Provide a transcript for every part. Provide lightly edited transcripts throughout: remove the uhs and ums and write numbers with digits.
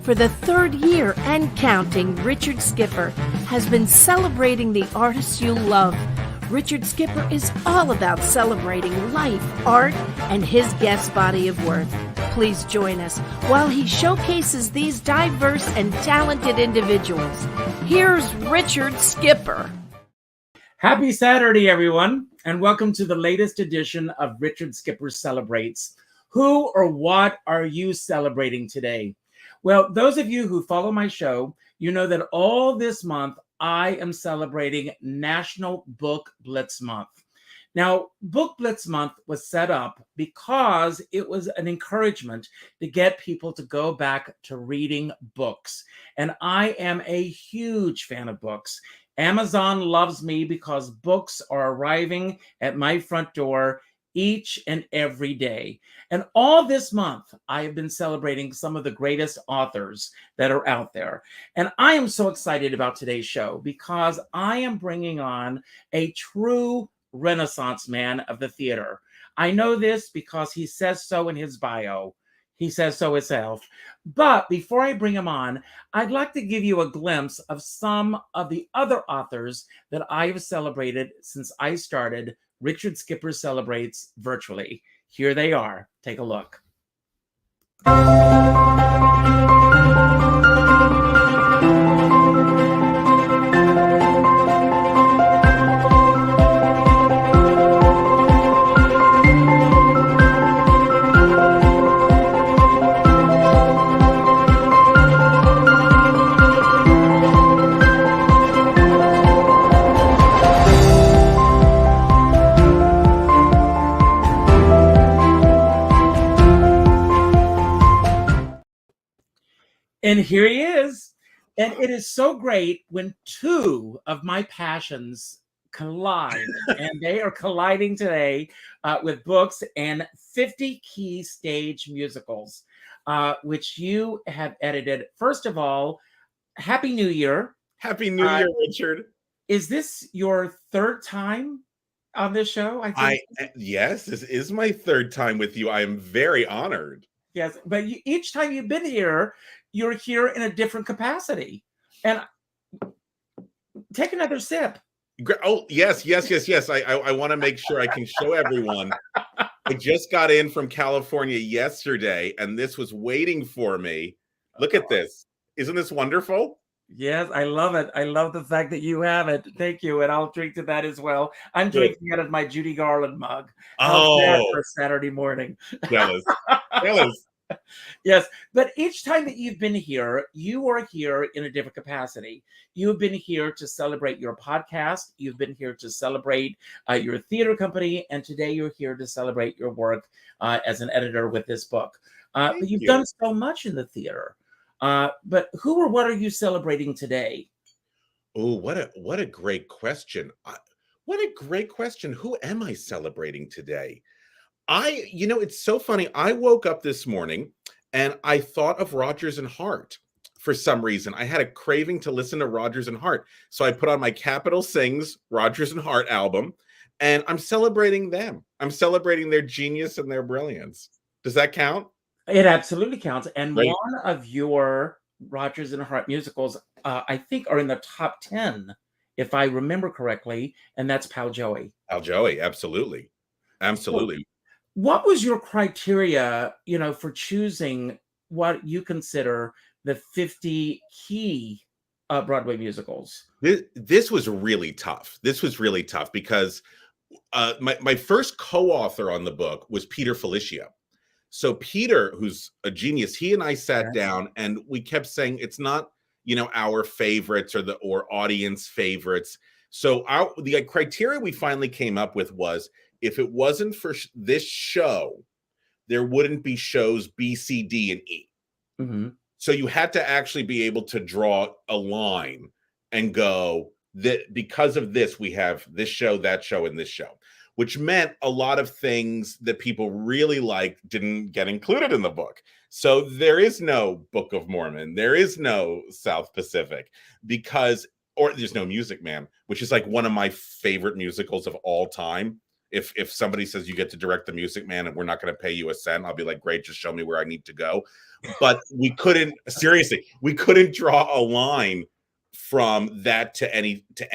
For the third year and counting, Richard Skipper has been celebrating the artists you love. Richard Skipper is all about celebrating life, art, and his guest body of work. Please join us while he showcases these diverse and talented individuals. Here's Richard Skipper. Happy Saturday, everyone, and welcome to the latest edition of Richard Skipper Celebrates. Who or what are you celebrating today? Well, those of you who follow my show, you know that all this month I am celebrating National Book Blitz Month. Now, Book Blitz Month was set up because it was an encouragement to get people to go back to reading books. And I am a huge fan of books. Amazon loves me because books are arriving at my front door each and every day. And all this month, I have been celebrating some of the greatest authors that are out there. And I am so excited about today's show because I am bringing on a true Renaissance man of the theater. I know this because he says so in his bio. He says so himself. But before I bring him on, I'd like to give you a glimpse of some of the other authors that I have celebrated since I started Richard Skipper Celebrates virtually. Here they are. Take a look. And here he is. And it is so great when two of my passions collide. And they are colliding today with books and 50 key stage musicals, which you have edited. First of all, Happy New Year. Happy New Year, Richard. Is this your third time on this show? Yes, this is my third time with you. I am very honored. Yes, but each time you've been here, you're here in a different capacity. And take another sip. Oh, yes. I want to make sure I can show everyone. I just got in from California yesterday, and this was waiting for me. Look at this. Isn't this wonderful? Yes, I love it. I love the fact that you have it. Thank you. And I'll drink to that as well. I'm drinking out of my Judy Garland mug. How's that for Saturday morning? Jealous. Yes, but each time that you've been here, you are here in a different capacity. You've been here to celebrate your podcast. You've been here to celebrate your theater company. And today you're here to celebrate your work as an editor with this book. But you've done so much in the theater. But who or what are you celebrating today? Oh, what a great question. What a great question. Who am I celebrating today? It's so funny. I woke up this morning and I thought of Rodgers and Hart for some reason. I had a craving to listen to Rodgers and Hart. So I put on my Capitol Sings Rodgers and Hart album, and I'm celebrating them. I'm celebrating their genius and their brilliance. Does that count? It absolutely counts. And Right. One of your Rodgers and Hart musicals, I think, are in the top 10, if I remember correctly, and that's Pal Joey. Pal Joey, absolutely. Absolutely. What was your criteria, for choosing what you consider the 50 key Broadway musicals? This was really tough. This was really tough because my first co-author on the book was Peter Felicio. So Peter, who's a genius, he and I sat down and we kept saying it's not, our favorites or audience favorites. So the criteria we finally came up with was, if it wasn't for this show, there wouldn't be shows B, C, D, and E. Mm-hmm. So you had to actually be able to draw a line and go, that because of this, we have this show, that show, and this show, which meant a lot of things that people really liked didn't get included in the book. So there is no Book of Mormon. There is no South Pacific or there's no Music Man, which is like one of my favorite musicals of all time. If somebody says you get to direct The Music Man and we're not going to pay you a cent, I'll be like, great, just show me where I need to go. But we couldn't draw a line from that to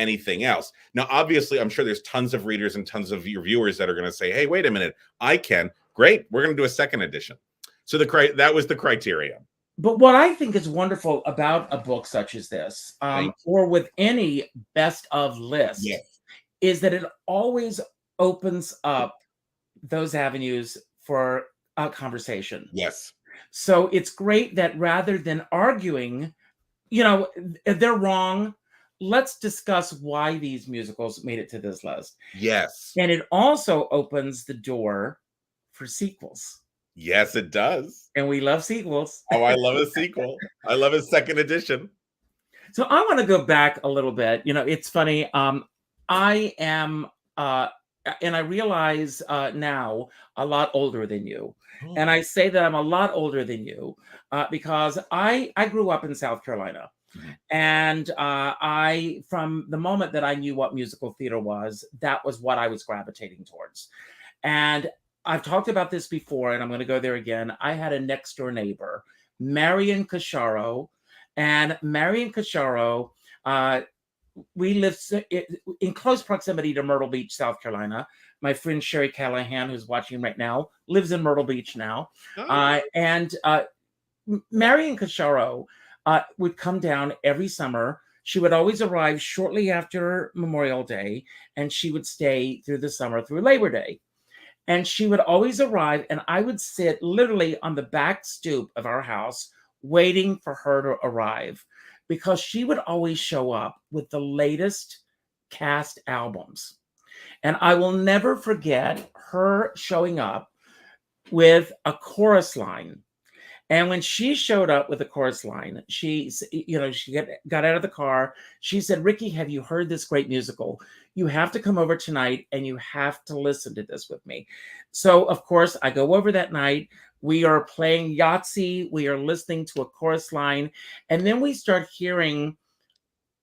anything else. Now, obviously, I'm sure there's tons of readers and tons of your viewers that are going to say, hey, wait a minute, I can. Great, we're going to do a second edition. So that was the criteria. But what I think is wonderful about a book such as this, or with any best of list, is that it always opens up those avenues for a conversation. Yes. So it's great that rather than arguing, if they're wrong, let's discuss why these musicals made it to this list. Yes. And it also opens the door for sequels. Yes, it does. And we love sequels. Oh, I love a sequel. I love a second edition. So I want to go back a little bit. It's funny. I am, and I realize now, a lot older than you. Oh. And I say that I'm a lot older than you because I grew up in South Carolina. Mm-hmm. And from the moment that I knew what musical theater was, that was what I was gravitating towards. And I've talked about this before, and I'm going to go there again. I had a next door neighbor, Marion Cacharo. And Marion Cacharo, we lived in close proximity to Myrtle Beach, South Carolina. My friend Sherry Callahan, who's watching right now, lives in Myrtle Beach now. Oh. And Marion Cacharo would come down every summer. She would always arrive shortly after Memorial Day, and she would stay through the summer, through Labor Day. And she would always arrive, and I would sit literally on the back stoop of our house waiting for her to arrive, because she would always show up with the latest cast albums. And I will never forget her showing up with a chorus line. And when she showed up with a chorus line, she got out of the car. She said, Ricky, have you heard this great musical? You have to come over tonight and you have to listen to this with me. So, of course, I go over that night. We are playing Yahtzee. We are listening to a chorus line. And then we start hearing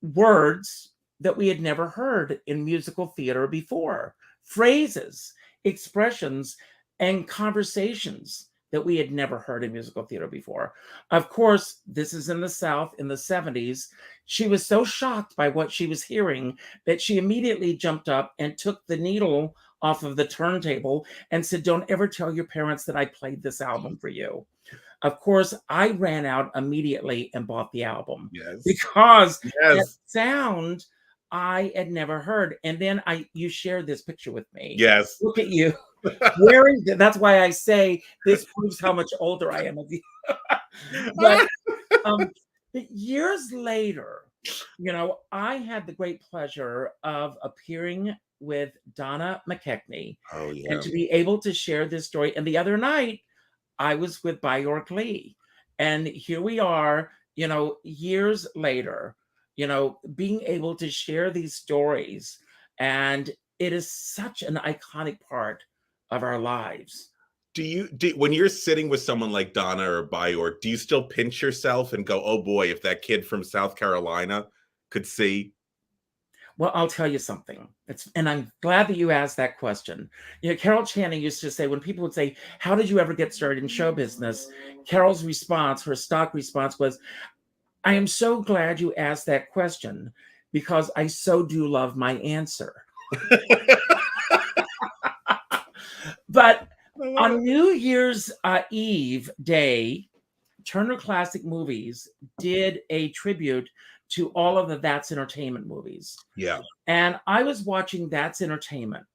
words that we had never heard in musical theater before. Phrases, expressions, and conversations that we had never heard in musical theater before. Of course, this is in the South in the 70s. She was so shocked by what she was hearing that she immediately jumped up and took the needle off of the turntable and said, don't ever tell your parents that I played this album for you. Of course, I ran out immediately and bought the album. Yes. Because that sound I had never heard. And then you shared this picture with me. Yes. Look at you. Wearing that's why I say this proves how much older I am. But years later, I had the great pleasure of appearing with Donna McKechnie. Oh, yeah. And to be able to share this story. And the other night, I was with Byork Lee. And here we are, years later, being able to share these stories. And it is such an iconic part of our lives. When you're sitting with someone like Donna or Byork, do you still pinch yourself and go, oh boy, if that kid from South Carolina could see? Well, I'll tell you something. And I'm glad that you asked that question. Carol Channing used to say, when people would say, how did you ever get started in show business? Carol's response, her stock response was, I am so glad you asked that question because I so do love my answer. But on New Year's Eve day, Turner Classic Movies did a tribute to all of the That's Entertainment movies. Yeah. And I was watching That's Entertainment.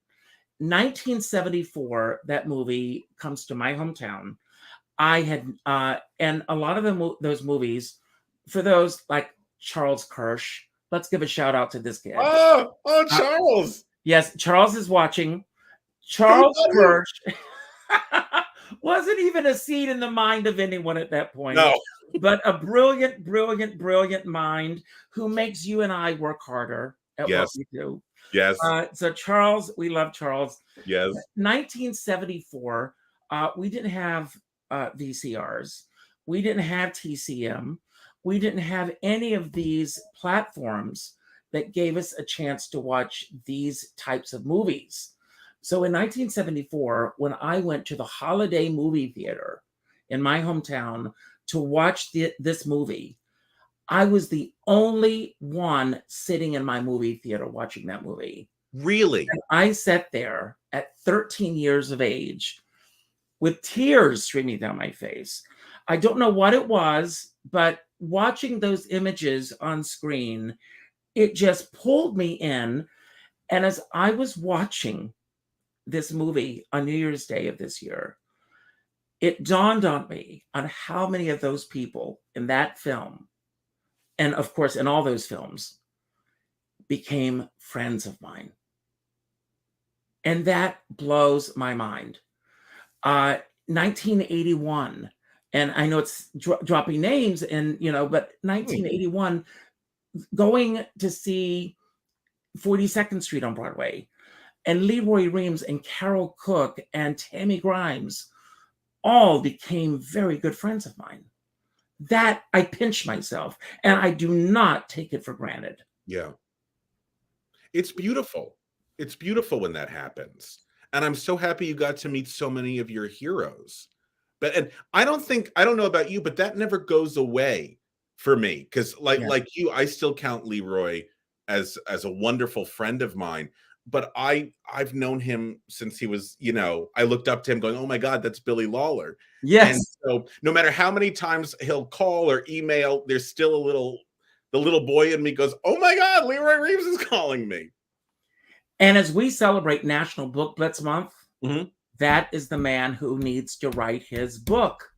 1974, that movie comes to my hometown. I had, and a lot of those movies, for those like Charles Kirsch, let's give a shout out to this kid. Oh, Charles. Yes, Charles is watching. Charles Kirsch wasn't even a seed in the mind of anyone at that point. No. But a brilliant, brilliant, brilliant mind who makes you and I work harder at what we do. Yes. So Charles, we love Charles. Yes. 1974, we didn't have VCRs. We didn't have TCM. We didn't have any of these platforms that gave us a chance to watch these types of movies. So in 1974, when I went to the Holiday movie theater in my hometown to watch this movie, I was the only one sitting in my movie theater watching that movie. Really? And I sat there at 13 years of age with tears streaming down my face. I don't know what it was, but watching those images on screen, it just pulled me in. And as I was watching this movie on New Year's Day of this year, it dawned on me on how many of those people in that film, and of course in all those films, became friends of mine. And that blows my mind. 1981, and I know it's dropping names, and but 1981, going to see 42nd Street on Broadway, and Leroy Reams and Carol Cook and Tammy Grimes all became very good friends of mine. That I pinch myself, and I do not take it for granted. Yeah. It's beautiful. It's beautiful when that happens. And I'm so happy you got to meet so many of your heroes. And I don't know about you, but that never goes away for me. Because like you, I still count Leroy as a wonderful friend of mine. But I've known him since he was, I looked up to him going, oh my God, that's Billy Lawler. Yes. And so no matter how many times he'll call or email, there's still the little boy in me goes, oh my God, Leroy Reeves is calling me. And as we celebrate National Book Blitz Month, that is the man who needs to write his book.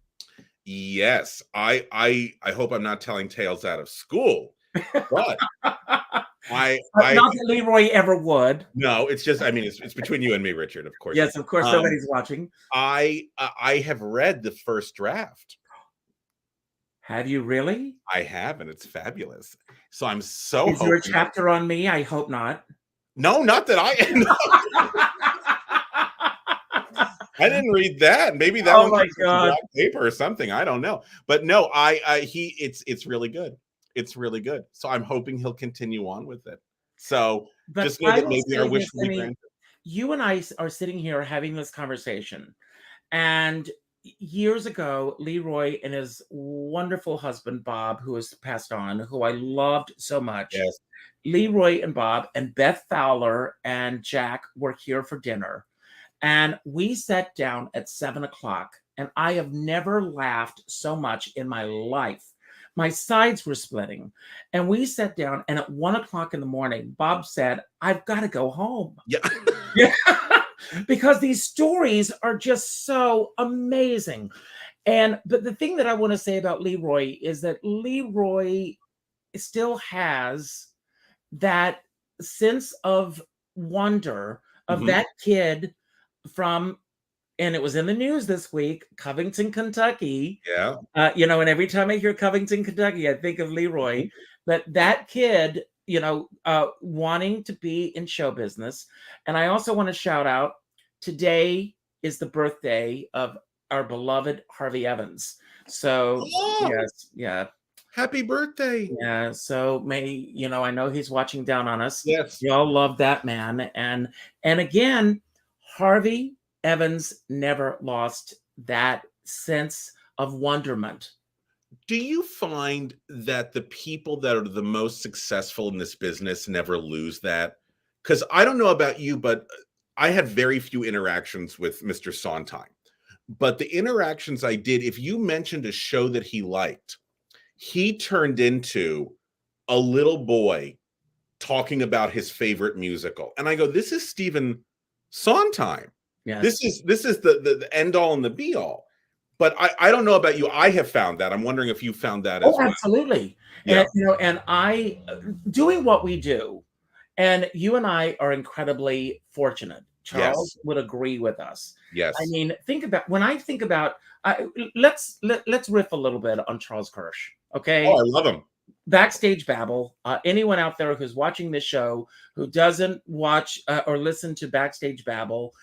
Yes. I hope I'm not telling tales out of school, but not that Leroy ever would. No, it's just, it's between you and me, Richard, of course. Yes, of course, nobody's watching. I have read the first draft. Have you really? I have, and it's fabulous. So I'm so Is there a chapter on me? I hope not. No, not that I I didn't read that. Maybe that one was on paper or something. I don't know. But no, it's really good. It's really good. So I'm hoping he'll continue on with it. So but just know that maybe our wish will be granted. You and I are sitting here having this conversation, and years ago, Leroy and his wonderful husband, Bob, who has passed on, who I loved so much. Yes. Leroy and Bob and Beth Fowler and Jack were here for dinner. And we sat down at 7:00, and I have never laughed so much in my life. My sides were splitting. And we sat down, and at 1:00 in the morning, Bob said, I've got to go home. Yeah. Because these stories are just so amazing. But the thing that I want to say about Leroy is that Leroy still has that sense of wonder of that kid from, and it was in the news this week, Covington, Kentucky. Yeah. And every time I hear Covington, Kentucky, I think of Leroy. But that kid, wanting to be in show business. And I also want to shout out, today is the birthday of our beloved Harvey Evans. So, yes, yeah. Happy birthday. Yeah. So I know he's watching down on us. Yes. We all love that man. And again, Harvey Evans never lost that sense of wonderment. Do you find that the people that are the most successful in this business never lose that? Because I don't know about you, but I had very few interactions with Mr. Sondheim. But the interactions I did, if you mentioned a show that he liked, he turned into a little boy talking about his favorite musical. And I go, this is Stephen Sondheim. Yes. This is the end all and the be all. But I don't know about you. I have found that. I'm wondering if you found that as well. Absolutely. Yeah. And I, doing what we do, and you and I are incredibly fortunate. Charles would agree with us. Yes. I mean, when I think about, let's riff a little bit on Charles Kirsch. Okay. Oh, I love him. Backstage Babble. Anyone out there who's watching this show who doesn't watch or listen to Backstage Babble,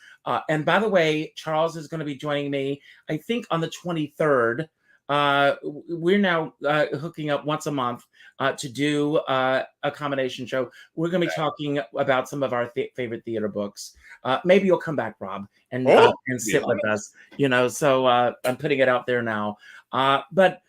and by the way, Charles is going to be joining me, I think, on the 23rd we're now hooking up once a month to do a combination show. We're going to be talking about some of our favorite theater books. Maybe you'll come back, Rob, and sit with us. So I'm putting it out there now. But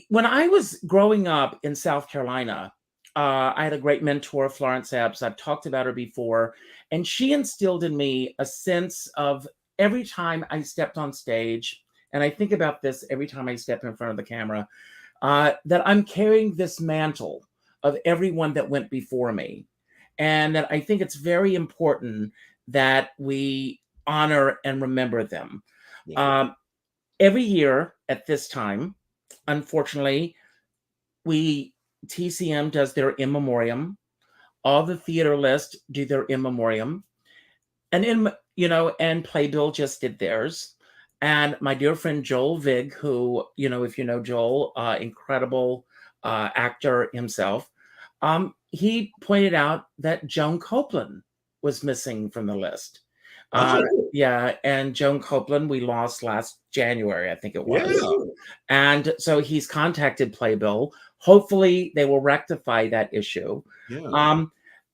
when I was growing up in South Carolina, I had a great mentor, Florence Epps. I've talked about her before, and she instilled in me a sense of every time I stepped on stage, and I think about this every time I step in front of the camera, that I'm carrying this mantle of everyone that went before me. And that I think it's very important that we honor and remember them. Yeah. Every year at this time, unfortunately, TCM does their in memoriam. All the theater lists do their in memoriam. And Playbill just did theirs. And my dear friend Joel Vig, who, if you know Joel, incredible actor himself, he pointed out that Joan Copeland was missing from the list. Yeah, and Joan Copeland we lost last January, I think it was. Yeah. And so he's contacted Playbill. Hopefully they will rectify that issue. Yeah.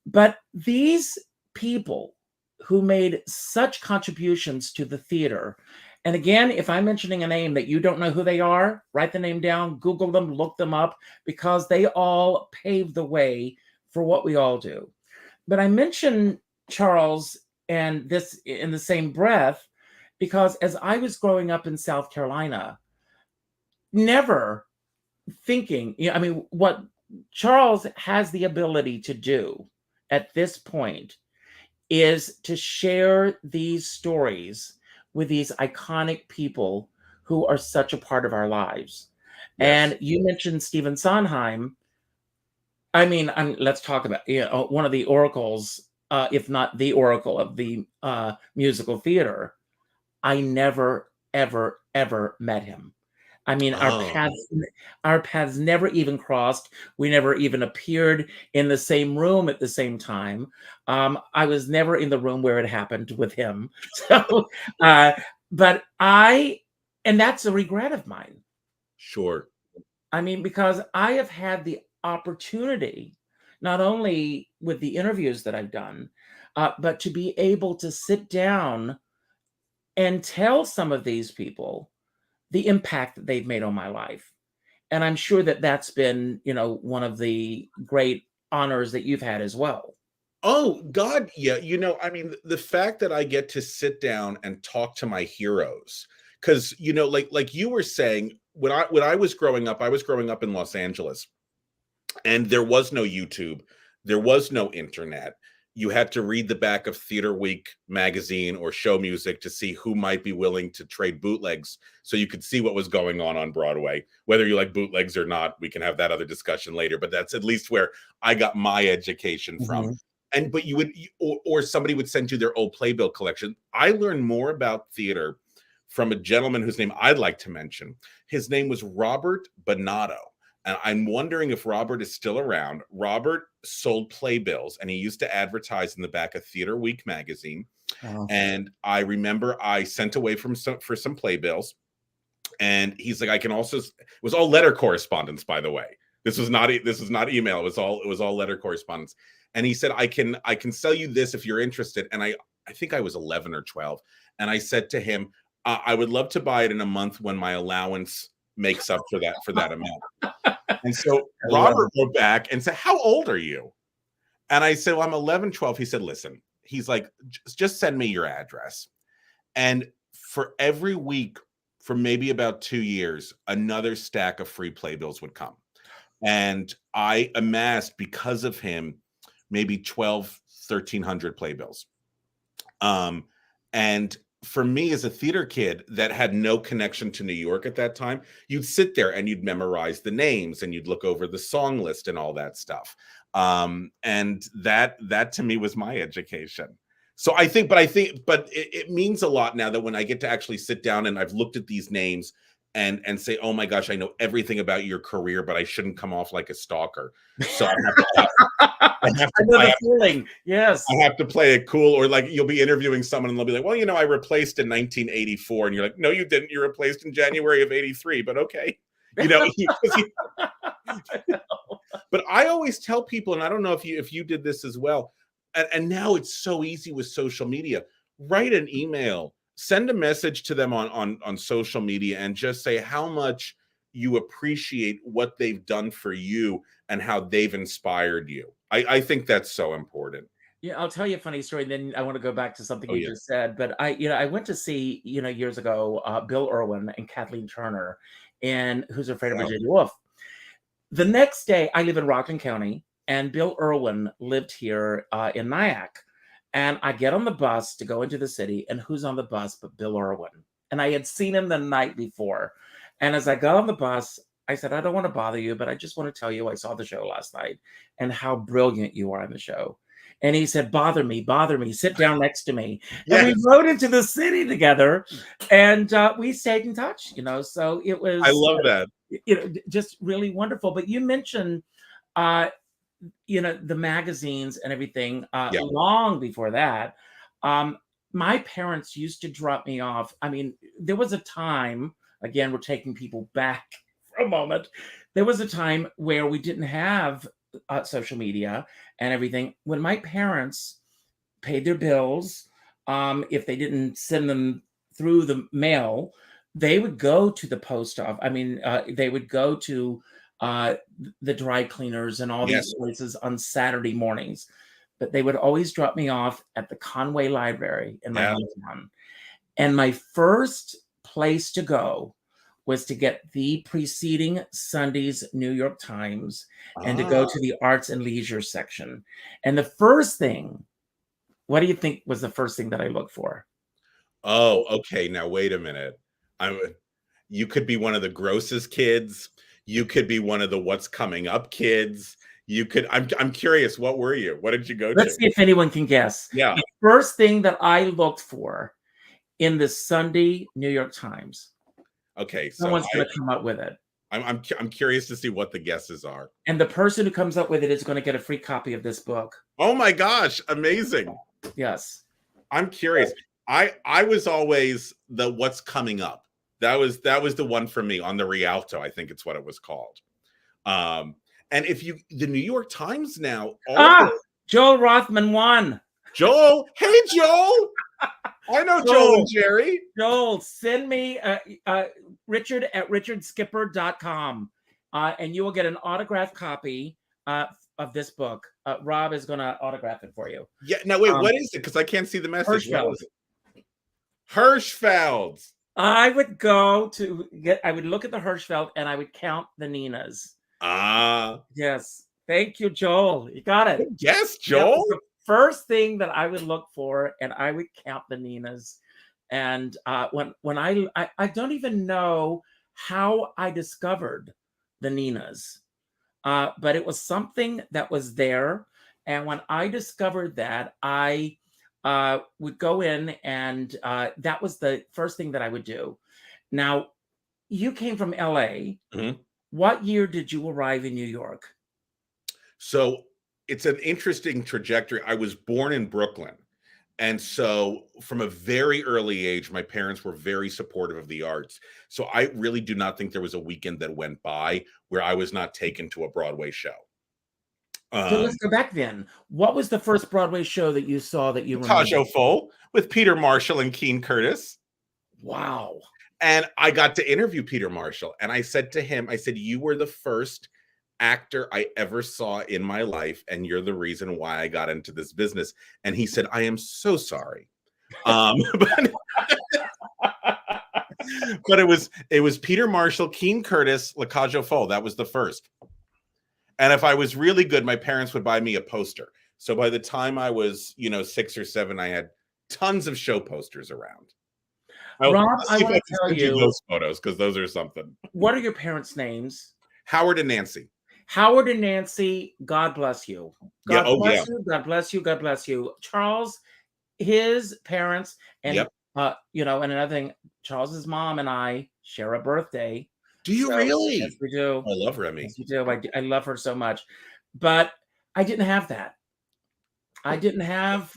But these people who made such contributions to the theater, and again, if I'm mentioning a name that you don't know who they are, write the name down, Google them, look them up, because they all paved the way for what we all do. But I mention Charles and this in the same breath because as I was growing up in South Carolina, never thinking, what Charles has the ability to do at this point is to share these stories with these iconic people who are such a part of our lives. Yes. And you mentioned Stephen Sondheim. Let's talk about one of the oracles, if not the oracle of the musical theater. I never, ever, ever met him. Our paths never even crossed. We never even appeared in the same room at the same time. I was never in the room where it happened with him. So, and that's a regret of mine. Sure. Because I have had the opportunity, not only with the interviews that I've done, but to be able to sit down and tell some of these people the impact that they've made on my life. And I'm sure that that's been, one of the great honors that you've had as well. Oh, God. Yeah. The fact that I get to sit down and talk to my heroes, because, like you were saying, when I was growing up in Los Angeles, and there was no YouTube, there was no internet. You had to read the back of Theater Week magazine or Show Music to see who might be willing to trade bootlegs so you could see what was going on Broadway. Whether you like bootlegs or not, we can have that other discussion later, but that's at least where I got my education from. But you would, or somebody would send you their old playbill collection. I learned more about theater from a gentleman whose name I'd like to mention. His name was Robert Bonato. And I'm wondering if Robert is still around. Robert sold playbills, and he used to advertise in the back of Theater Week magazine. Oh. And I remember I sent away for some playbills, and he's like, I can also. It was all letter correspondence, by the way. This was not email. It was all letter correspondence. And he said, I can sell you this if you're interested. And I think I was 11 or 12, and I said to him, I would love to buy it in a month when my allowance makes up for that amount. And so Robert wrote back and said, how old are you? And I said, well, I'm 11, 12. He said, listen, he's like, just send me your address. And for every week, for maybe about 2 years, another stack of free playbills would come. And I amassed, because of him, maybe 1,300 playbills. And for me as a theater kid that had no connection to New York at that time, you'd sit there and you'd memorize the names and you'd look over the song list and all that stuff. And that to me was my education. So but it means a lot now that when I get to actually sit down and I've looked at these names and say, oh my gosh, I know everything about your career, but I shouldn't come off like a stalker. So I have to, I know the feeling. Yes. I have to play it cool. Or like you'll be interviewing someone and they'll be like, well, you know, I replaced in 1984. And you're like, no, you didn't. You replaced in January of 83, but okay. You know, but I always tell people, and I don't know if you did this as well, and now it's so easy with social media. Write an email, send a message to them on social media, and just say how much you appreciate what they've done for you and how they've inspired you. I think that's so important. Yeah, I'll tell you a funny story. Then I want to go back to something you Yeah. just said. But I went to see, years ago, Bill Irwin and Kathleen Turner, and Who's Afraid of Wow. Virginia Woolf. The next day, I live in Rockland County, and Bill Irwin lived here in Nyack. And I get on the bus to go into the city, and who's on the bus but Bill Irwin? And I had seen him the night before. And as I got on the bus, I said, I don't want to bother you, but I just want to tell you I saw the show last night and how brilliant you are on the show. And he said, bother me, sit down next to me. Yes. And we rode into the city together, and we stayed in touch, so it was— I love that. Just really wonderful. But you mentioned, the magazines and everything long before that. My parents used to drop me off. I mean, there was a time, again, we're taking people back for a moment. There was a time where we didn't have social media and everything. When my parents paid their bills, if they didn't send them through the mail, they would go to the post office. I mean, they would go to the dry cleaners and all these places on Saturday mornings. But they would always drop me off at the Conway Library in my hometown. And my first place to go was to get the preceding Sunday's New York Times and to go to the arts and leisure section. And the first thing, what do you think was the first thing that I looked for? Oh, okay. Now, wait a minute. You could be one of the grossest kids. You could be one of the what's coming up kids. You could, I'm curious, what were you? What did you go to? Let's see if anyone can guess. Yeah. The first thing that I looked for in the Sunday New York Times. Okay. So someone's going to come up with it. I'm curious to see what the guesses are. And the person who comes up with it is going to get a free copy of this book. Oh my gosh. Amazing. Yes. I'm curious. I was always the what's coming up. That was the one for me on the Rialto. I think it's what it was called. And if the New York Times now. Joel Rothman won. Joel. Hey, Joel. I know Joel and Jerry. Joel, send me Richard at richardskipper.com and you will get an autographed copy of this book. Rob is going to autograph it for you. Yeah. Now, wait, what is it? Because I can't see the message. Hirschfeld. I would I would look at the Hirschfeld and I would count the Ninas. Yes. Thank you, Joel. You got it. Yes, Joel. The first thing that I would look for, and I would count the Ninas. And when I don't even know how I discovered the Ninas, but it was something that was there. And when I discovered that, I would go in and that was the first thing that I would do. Now, you came from LA. Mm-hmm. What year did you arrive in New York? So it's an interesting trajectory. I was born in Brooklyn. And so from a very early age, my parents were very supportive of the arts. So I really do not think there was a weekend that went by where I was not taken to a Broadway show. So let's go back then. What was the first Broadway show that you saw that you remember? Taj Full with Peter Marshall and Keen Curtis. Wow. And I got to interview Peter Marshall. And I said to him, you were the first actor I ever saw in my life. And you're the reason why I got into this business. And he said, I am so sorry. But it was Peter Marshall, Keen Curtis, Lakajo Fo. That was the first. And if I was really good, my parents would buy me a poster. So by the time I was, 6 or 7, I had tons of show posters around. Rob, I want to tell you those photos because those are something. What are your parents' names? Howard and Nancy. Howard and Nancy, God bless you. God bless you. God bless you. God bless you. Charles, his parents, and and another thing, Charles's mom and I share a birthday. Do you So, really? Yes, we do. I love Remy. Yes, we do. I love her so much. But I didn't have that. I didn't have,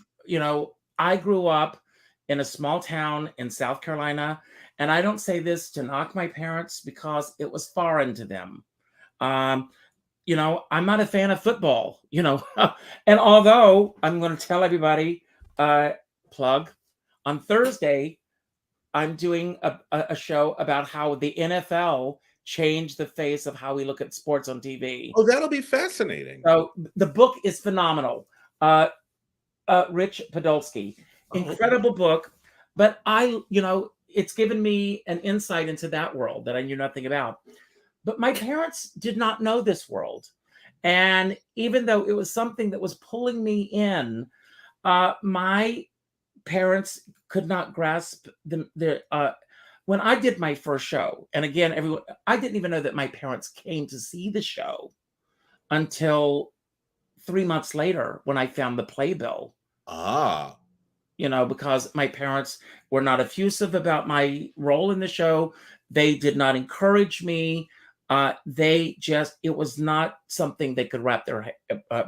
I grew up in a small town in South Carolina. And I don't say this to knock my parents because it was foreign to them. Um, I'm not a fan of football, and although I'm going to tell everybody, plug, on Thursday, I'm doing a show about how the NFL changed the face of how we look at sports on TV. Oh, that'll be fascinating. So the book is phenomenal. Rich Podolsky, incredible book, but it's given me an insight into that world that I knew nothing about. But my parents did not know this world. And even though it was something that was pulling me in, my parents could not grasp when I did my first show. And again, I didn't even know that my parents came to see the show until 3 months later when I found the playbill. Because my parents were not effusive about my role in the show. They did not encourage me. It was not something they could wrap their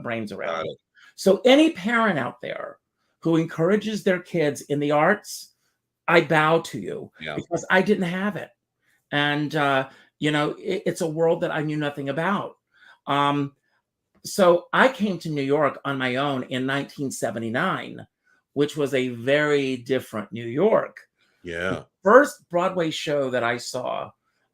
brains around. So any parent out there who encourages their kids in the arts, I bow to you, because I didn't have it. And, it's a world that I knew nothing about. So I came to New York on my own in 1979, which was a very different New York. Yeah. The first Broadway show that I saw,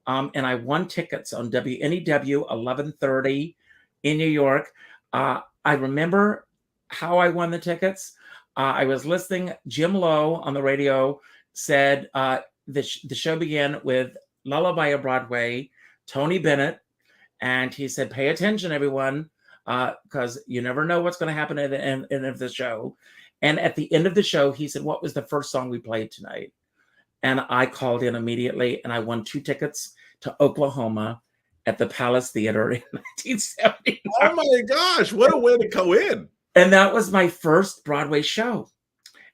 and I won tickets on WNEW 1130 in New York. I remember how I won the tickets. I was listening. Jim Lowe on the radio said the show began with Lullaby of Broadway, Tony Bennett. And he said, pay attention, everyone, because you never know what's going to happen at the end of the show. And at the end of the show, he said, what was the first song we played tonight? And I called in immediately, and I won 2 tickets to Oklahoma at the Palace Theater in 1979. Oh my gosh, what a way to go in. And that was my first Broadway show.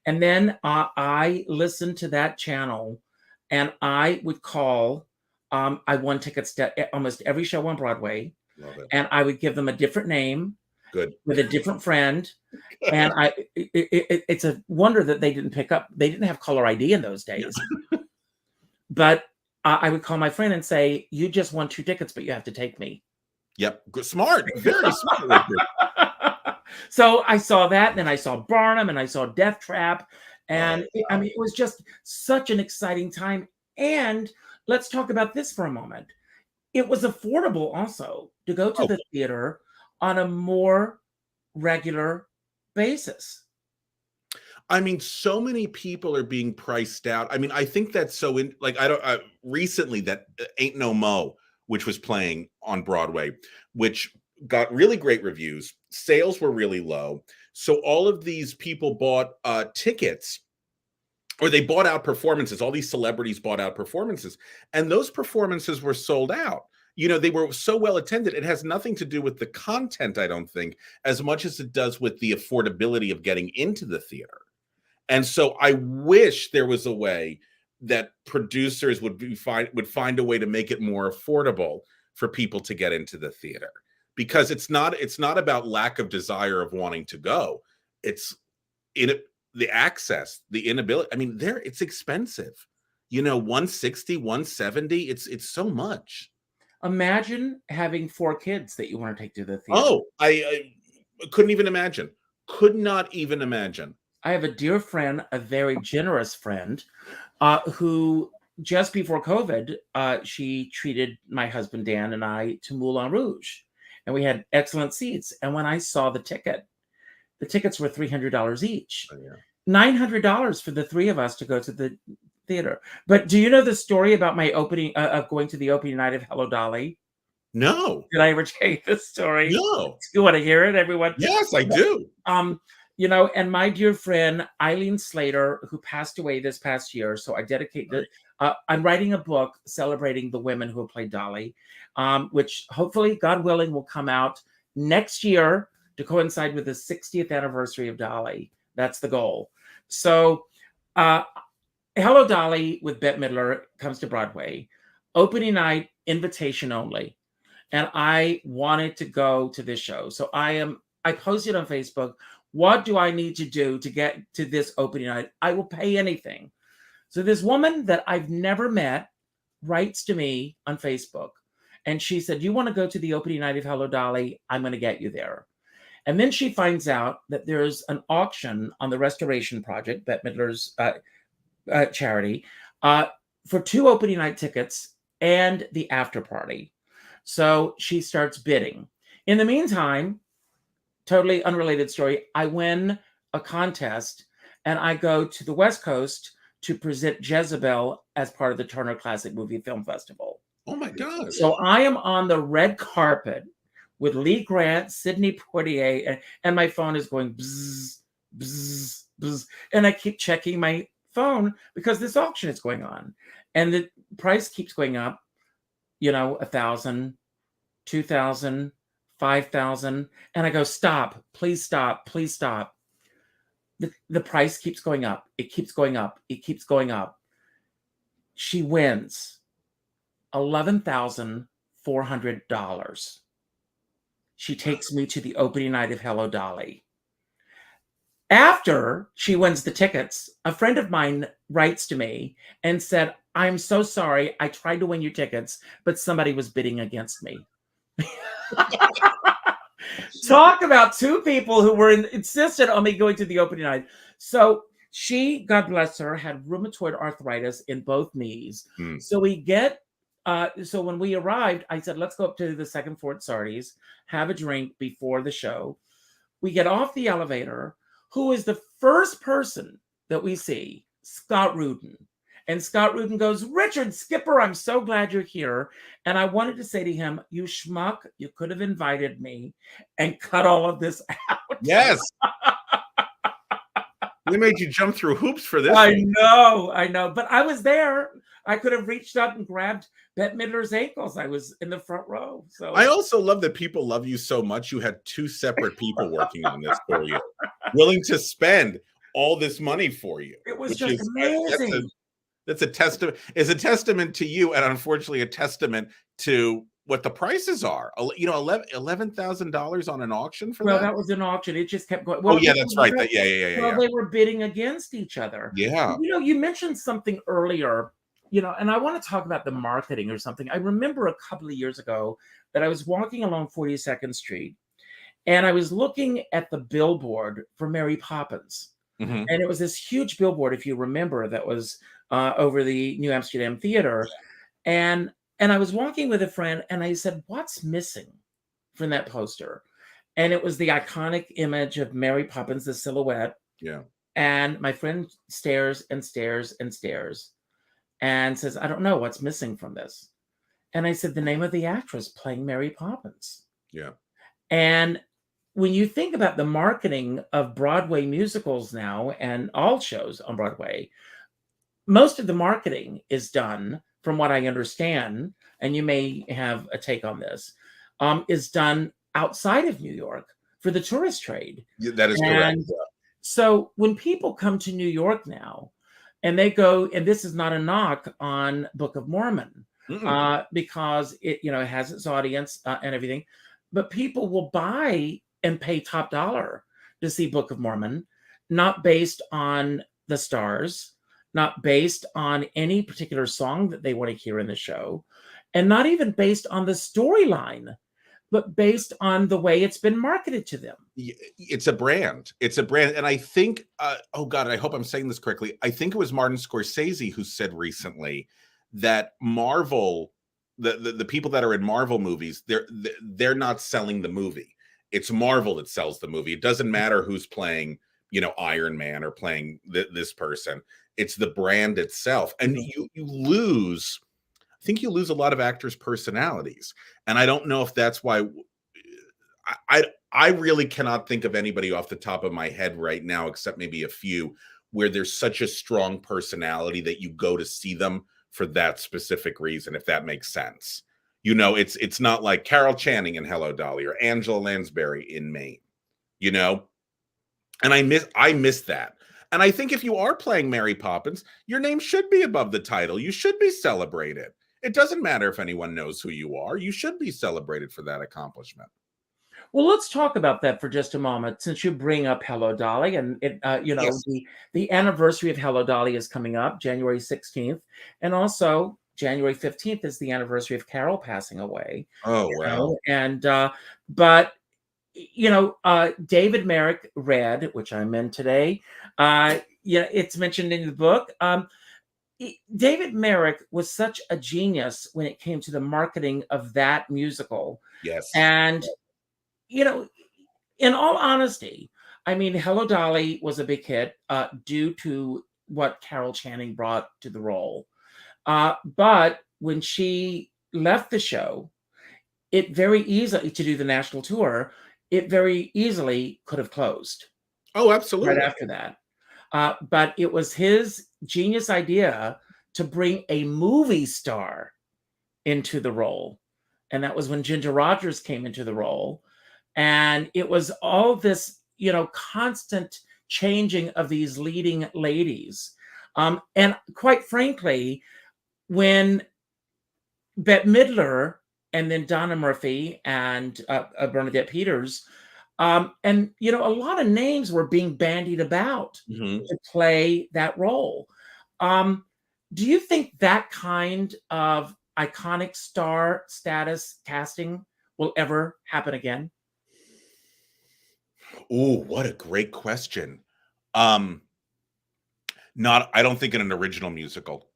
And then I listened to that channel, and I would call, I won tickets to almost every show on Broadway. Love it. And I would give them a different name. Good. With a different friend. And it's a wonder that they didn't pick up. They didn't have caller ID in those days. But I would call my friend and say, you just won 2 tickets, but you have to take me. Yep. Smart. Very smart. So I saw that, and then I saw Barnum, and I saw Death Trap. And it was just such an exciting time. And let's talk about this for a moment. It was affordable also to go to the theater on a more regular basis. I mean, so many people are being priced out. I mean, I think that's recently that Ain't No Mo, which was playing on Broadway, which got really great reviews. Sales were really low. So all of these people bought tickets, or they bought out performances. All these celebrities bought out performances, and those performances were sold out. They were so well attended. It has nothing to do with the content, I don't think, as much as it does with the affordability of getting into the theater. And so I wish there was a way that producers would find a way to make it more affordable for people to get into the theater, because it's not about lack of desire of wanting to go. It's the access, the inability. I mean, it's expensive. $160, $170. It's so much. Imagine having 4 kids that you want to take to the theater. Oh, I couldn't even imagine. Could not even imagine. I have a dear friend, a very generous friend, who just before COVID, she treated my husband Dan and I to Moulin Rouge, and we had excellent seats. And when I saw the tickets were $300 each. Oh, yeah. $900 for the 3 of us to go to the theater. But do you know the story about my opening of going to the opening night of Hello Dolly? No. Did I ever tell you this story? No. You want to hear it, everyone? Yes, I do. And my dear friend Eileen Slater, who passed away this past year, so I dedicate I'm writing a book celebrating the women who have played Dolly, which hopefully, God willing, will come out next year to coincide with the 60th anniversary of Dolly. That's the goal. So Hello Dolly with Bette Midler comes to Broadway. opening night, invitation only. And I wanted to go to this show. So I posted on Facebook, what do I need to do to get to this opening night? I will pay anything. So this woman that I've never met writes to me on Facebook. And she said, you want to go to the opening night of Hello Dolly? I'm going to get you there. And then she finds out that there's an auction on the Restoration Project, Bette Midler's charity, for 2 opening night tickets and the after party. So she starts bidding. In the meantime, totally unrelated story, I win a contest and I go to the West Coast to present Jezebel as part of the Turner Classic Movie Film Festival. Oh my God. So I am on the red carpet with Lee Grant, Sidney Poitier, and my phone is going bzzz, bzzz, bzzz. And I keep checking my phone because this auction is going on. And the price keeps going up, 1,000, 2,000, 5,000. And I go, stop, please stop, please stop. The price keeps going up. It keeps going up. It keeps going up. She wins $11,400. She takes me to the opening night of Hello Dolly. After she wins the tickets, a friend of mine writes to me and said, I'm so sorry. I tried to win your tickets, but somebody was bidding against me. Talk about 2 people who were insistent on me going to the opening night. So she, God bless her, had rheumatoid arthritis in both knees. So so when we arrived, I said, let's go up to the second floor at Sardi's, have a drink before the show. We get off the elevator. Who is the first person that we see? Scott Rudin. And Scott Rudin goes, Richard Skipper, I'm so glad you're here. And I wanted to say to him, you schmuck, you could have invited me and cut all of this out. Yes. We made you jump through hoops for this. I know. But I was there. I could have reached up and grabbed Bette Midler's ankles. I was in the front row. So I also love that people love you so much. You had 2 separate people working on this for you, willing to spend all this money for you. It was just amazing. That's a testament. Is a testament to you, and unfortunately, a testament to what the prices are. $11,000 on an auction for that. Well, that was an auction. It just kept going. Well, yeah, that's right. Yeah. Well, they were bidding against each other. Yeah. You mentioned something earlier. And I want to talk about the marketing or something. I remember a couple of years ago that I was walking along 42nd Street and I was looking at the billboard for Mary Poppins. Mm-hmm. And it was this huge billboard, if you remember, that was over the New Amsterdam Theater. And I was walking with a friend and I said, what's missing from that poster? And it was the iconic image of Mary Poppins, the silhouette. Yeah. And my friend stares and stares and stares and says, I don't know what's missing from this. And I said, the name of the actress playing Mary Poppins. Yeah. And when you think about the marketing of Broadway musicals now and all shows on Broadway, most of the marketing is done, from what I understand, and you may have a take on this, is done outside of New York for the tourist trade. Yeah, that is correct. So when people come to New York now, and they go, and this is not a knock on Book of Mormon, because it has its audience and everything, but people will buy and pay top dollar to see Book of Mormon, not based on the stars, not based on any particular song that they want to hear in the show, and not even based on the storyline, but based on the way it's been marketed to them. It's a brand. It's a brand. And I think, oh God, I hope I'm saying this correctly. I think it was Martin Scorsese who said recently that Marvel, the people that are in Marvel movies, they're not selling the movie. It's Marvel that sells the movie. It doesn't matter who's playing, Iron Man or playing this person. It's the brand itself. And you lose, I think you lose a lot of actors' personalities. And I don't know if that's why I really cannot think of anybody off the top of my head right now, except maybe a few, where there's such a strong personality that you go to see them for that specific reason, if that makes sense. It's not like Carol Channing in Hello Dolly or Angela Lansbury in Maine, and I miss that. And I think if you are playing Mary Poppins, your name should be above the title. You should be celebrated. It doesn't matter if anyone knows who you are. You should be celebrated for that accomplishment. Well, let's talk about that for just a moment, since you bring up Hello Dolly, and Yes. the anniversary of Hello Dolly is coming up, January 16th, and also January 15th is the anniversary of Carol passing away. Oh, You wow. know, and but David Merrick read, which I'm in today. It's mentioned in the book. David Merrick was such a genius when it came to the marketing of that musical, Yes. and in all honesty, I mean, Hello Dolly was a big hit due to what Carol Channing brought to the role. But when she left the show, it very easily, to do the national tour, it very easily could have closed Oh, right absolutely. after that. But it was his genius idea to bring a movie star into the role. And that was when Ginger Rogers came into the role. And it was all this, constant changing of these leading ladies. And quite frankly, when Bette Midler and then Donna Murphy and Bernadette Peters, and a lot of names were being bandied about Mhm. to play that role. Do you think that kind of iconic star status casting will ever happen again? Ooh, what a great question. Um, I don't think in an original musical.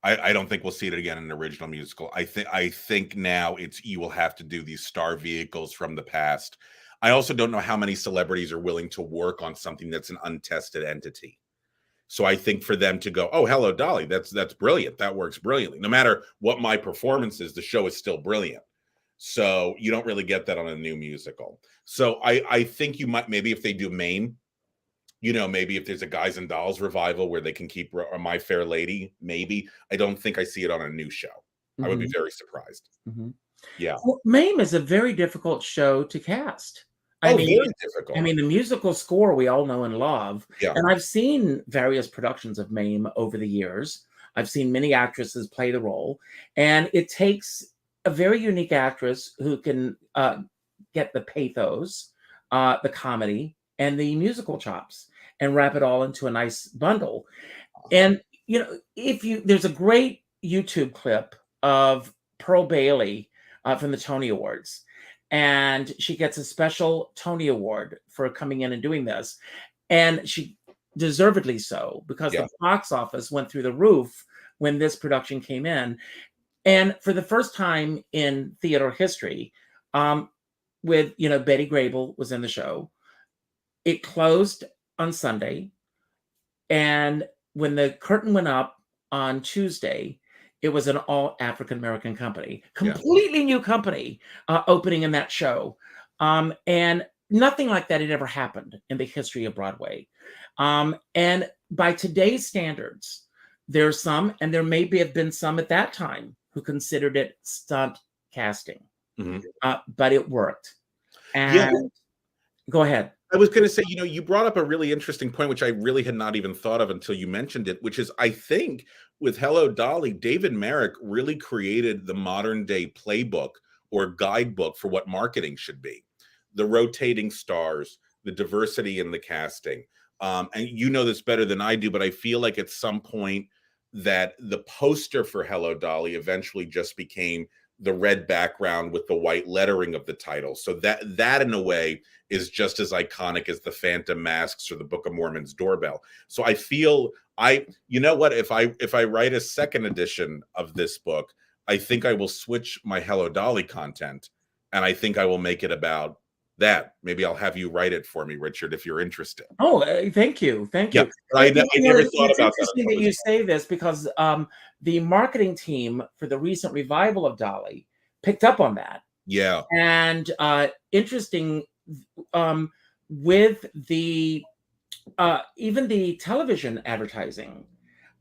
I don't think we'll see it again in an original musical. I think now you will have to do these star vehicles from the past. I also don't know how many celebrities are willing to work on something that's an untested entity. So I think for them to go, oh, Hello Dolly, that's brilliant. That works brilliantly. No matter what my performance is, the show is still brilliant. So you don't really get that on a new musical. So I think you might, maybe if they do Mame, maybe if there's a Guys and Dolls revival where they can keep My Fair Lady, maybe. I don't think I see it on a new show. I would be very surprised. Mhm. Yeah. Well, Mame is a very difficult show to cast. I Oh, mean, very difficult. the musical score we all know and love, Yeah. and I've seen various productions of Mame over the years. I've seen many actresses play the role, and it takes a very unique actress who can get the pathos, the comedy, and the musical chops, and wrap it all into a nice bundle. And there's a great YouTube clip of Pearl Bailey from the Tony Awards, and she gets a special Tony Award for coming in and doing this, and she deservedly so, because Yeah. the box office went through the roof when this production came in, and for the first time in theater history, with Betty Grable was in the show. It closed on Sunday. And when the curtain went up on Tuesday, it was an all African American company, Yeah. completely new company opening in that show. And nothing like that had ever happened in the history of Broadway. And by today's standards, there's some, and there maybe have been some at that time who considered it stunt casting, Mhm. but it worked. Yeah. And go ahead. I was going to say, you brought up a really interesting point, which I really had not even thought of until you mentioned it, which is I think with Hello Dolly, David Merrick really created the modern day playbook or guidebook for what marketing should be. The rotating stars, the diversity in the casting. And you know this better than I do, but I feel like at some point that the poster for Hello Dolly eventually just became the red background with the white lettering of the title. So that in a way is just as iconic as the Phantom Masks or the Book of Mormon's doorbell. So I feel you know what, if I write a second edition of this book, I think I will switch my Hello Dolly content, and I think I will make it about that. Maybe I'll have you write it for me, Richard, if you're interested. Oh, thank you. Thank Yeah, you. but I never thought It's about that interesting until that you this. say this, because the marketing team for the recent revival of Dolly picked up on that. Yeah. And interesting, um, with the even the television advertising,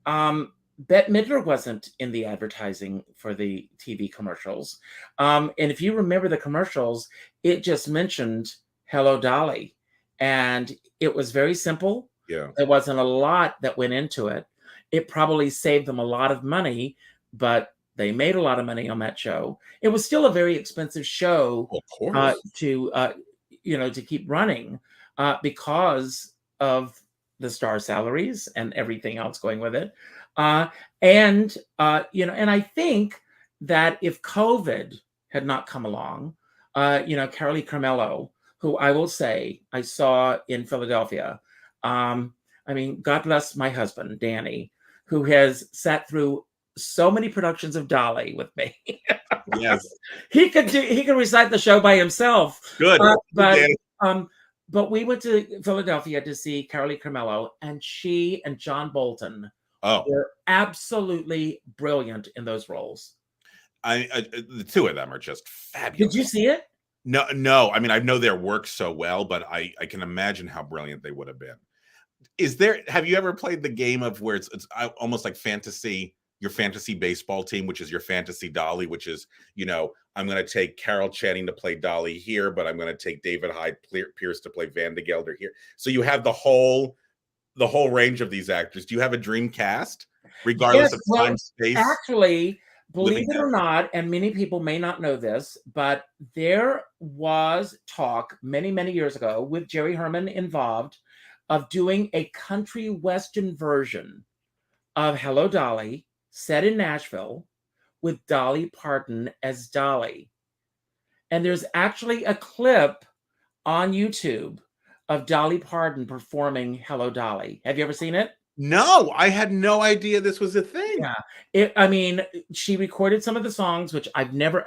Bette Midler wasn't in the advertising for the TV commercials. And if you remember the commercials, it just mentioned Hello Dolly. And it was very simple. Yeah. There wasn't a lot that went into it. It probably saved them a lot of money, but They made a lot of money on that show. It was still a very expensive show Of course. to keep running because of the star salaries and everything else going with it. And I think that if COVID had not come along, Carolee Carmello, who I will say I saw in Philadelphia. God bless my husband, Danny, who has sat through so many productions of Dolly with me. Yes. He could recite the show by himself. Good. But we went to Philadelphia to see Carolee Carmello, and she and John Bolton were absolutely brilliant in those roles. The two of them are just fabulous. Did you see it? No. I mean, I know their work so well, but I can imagine how brilliant they would have been. Have you ever played the game of where it's almost like fantasy, your fantasy baseball team, which is your fantasy Dolly, which is, I'm going to take Carol Channing to play Dolly here, but I'm going to take David Hyde Pierce to play Van de Gelder here. So you have the whole range of these actors. Do you have a dream cast, regardless of time, space? Actually, believe it or not, and many people may not know this, but there was talk many, many years ago with Jerry Herman involved of doing a country western version of Hello Dolly set in Nashville with Dolly Parton as Dolly. And there's actually a clip on YouTube of Dolly Parton performing Hello Dolly. Have you ever seen it? No, I had no idea this was a thing. Yeah. She recorded some of the songs, which I've never,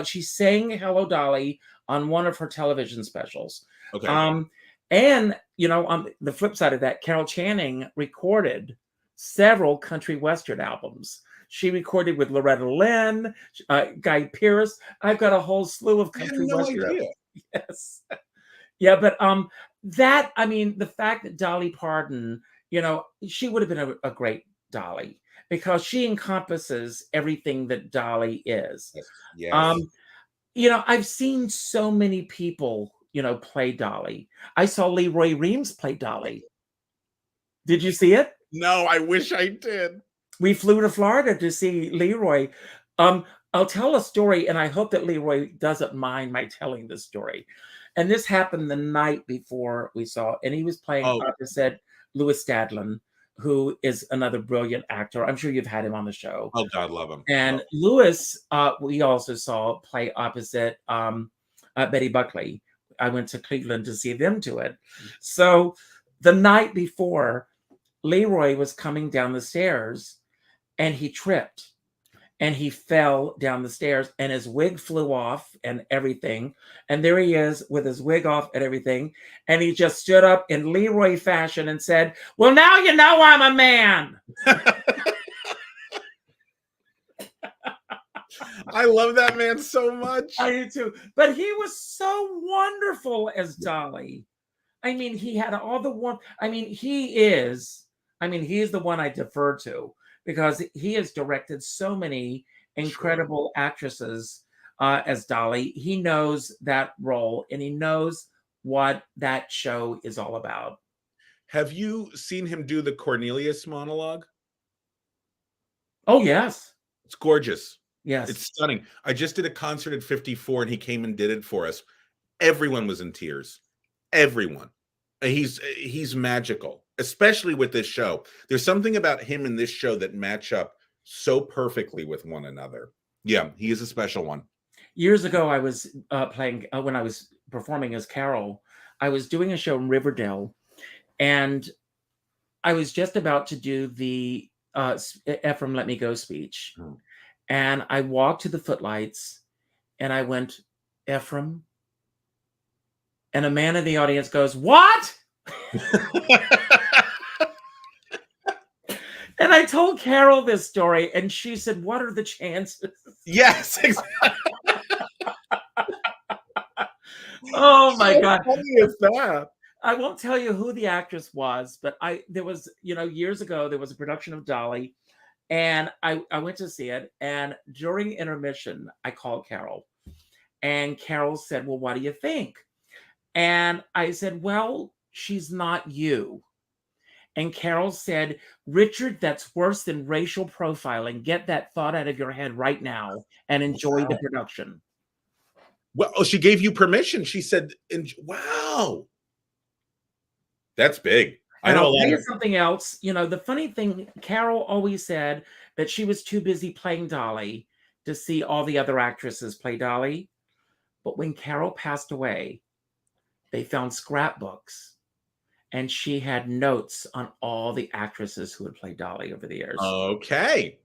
she sang Hello Dolly on one of her television specials. Okay. And on the flip side of that, Carol Channing recorded several country western albums. She recorded with Loretta Lynn, Guy Pearce. I've got a whole slew of country western. Idea. Yes. Yeah, but the fact that Dolly Parton, she would have been a great Dolly because she encompasses everything that Dolly is. Yes. I've seen so many people, play Dolly. I saw Leroy Reams play Dolly. Did you see it? No, I wish I did. We flew to Florida to see Leroy. I'll tell a story, and I hope that Leroy doesn't mind my telling this story. And this happened the night before we saw, and he was playing opposite Louis Stadlin, who is another brilliant actor. I'm sure you've had him on the show. Oh, God, love him. And Louis, we also saw play opposite Betty Buckley. I went to Cleveland to see them do it. So the night before, Leroy was coming down the stairs, and he tripped. And he fell down the stairs, and his wig flew off and everything. And there he is with his wig off and everything. And he just stood up in Leroy fashion and said, "Well, now you know I'm a man." I love that man so much. I do too. But he was so wonderful as Dolly. He had all the warmth. He is the one I defer to, because he has directed so many incredible actresses as Dolly. He knows that role, and he knows what that show is all about. Have you seen him do the Cornelius monologue? Oh, yes. It's gorgeous. Yes. It's stunning. I just did a concert at 54, and he came and did it for us. Everyone was in tears. Everyone. He's magical, especially with this show. There's something about him in this show that match up so perfectly with one another. Yeah, he is a special one. Years ago, I was playing, when I was performing as Carol, I was doing a show in Riverdale, and I was just about to do the Ephraim Let Me Go speech. And I walked to the footlights, and I went, "Ephraim." And a man in the audience goes, "What?" And I told Carol this story, and she said, "What are the chances?" Yes, exactly. Oh my God. How funny is that? I won't tell you who the actress was, but there was, years ago, there was a production of Dolly, and I went to see it. And during intermission, I called Carol, and Carol said, "Well, what do you think?" And I said, "Well, she's not you." And Carol said, Richard, that's worse than racial profiling. Get that thought out of your head right now and enjoy the production. Well, oh, she gave you permission. She said, wow. That's big. I And know I'll a lot tell you of something else. You know, the funny thing, Carol always said that she was too busy playing Dolly to see all the other actresses play Dolly. But when Carol passed away, they found scrapbooks and she had notes on all the actresses who had played Dolly over the years. Okay.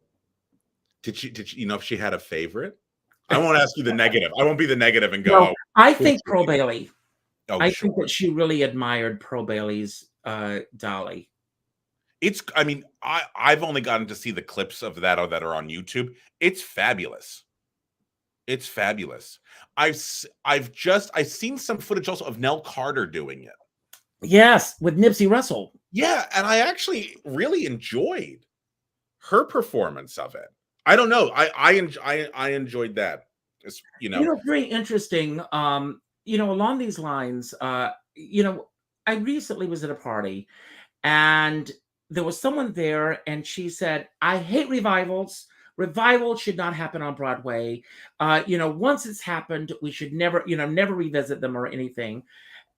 Did you know if she had a favorite? I won't ask you the negative. I won't be the negative and go, Well, oh, I think Pearl Bailey. oh, I sure. think that she really admired Pearl Bailey's Dolly. I mean, I've only gotten to see the clips of that or that are on YouTube. It's fabulous. It's fabulous. I've seen some footage also of Nell Carter doing it. Yes, with Nipsey Russell. Yeah, and I actually really enjoyed her performance of it. I don't know. I enjoyed that. It's, You know, very interesting. You know, along these lines, you know, I recently was at a party and there was someone there and she said, I hate revivals. Revivals should not happen on Broadway. You know, once it's happened, we should never, you know, never revisit them or anything.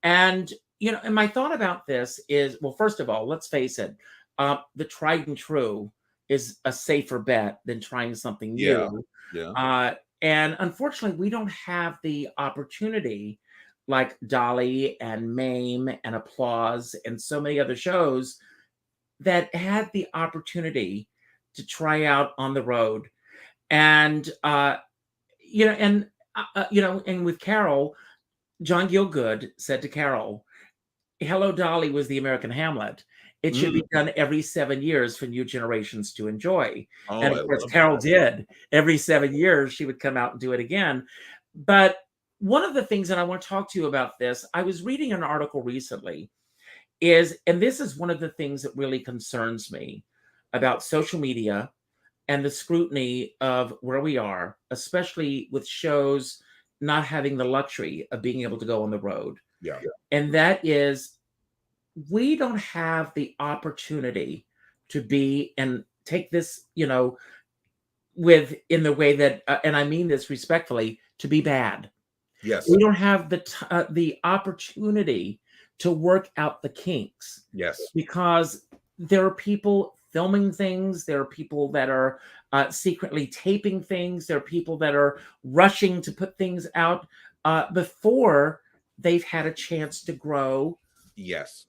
And, you know, and my thought about this is, well, first of all, let's face it, the tried and true is a safer bet than trying something new. Yeah. And unfortunately, we don't have the opportunity like Dolly and Mame and Applause and so many other shows that had the opportunity to try out on the road. And, you know, you know, and with Carol, John Gielgud said to Carol, Hello Dolly was the American Hamlet. It should be done every 7 years for new generations to enjoy. Oh, And I of course, love Carol that. did. Every 7 years, she would come out and do it again. But one of the things that I want to talk to you about this, I was reading an article recently, and this is one of the things that really concerns me about social media and the scrutiny of where we are, especially with shows not having the luxury of being able to go on the road. Yeah. And that is, we don't have the opportunity to be and take this, you know, in the way that, and I mean this respectfully, to be bad. Yes. We don't have the opportunity to work out the kinks. Yes. Because there are people filming things. There are people that are secretly taping things. There are people that are rushing to put things out before they've had a chance to grow. Yes.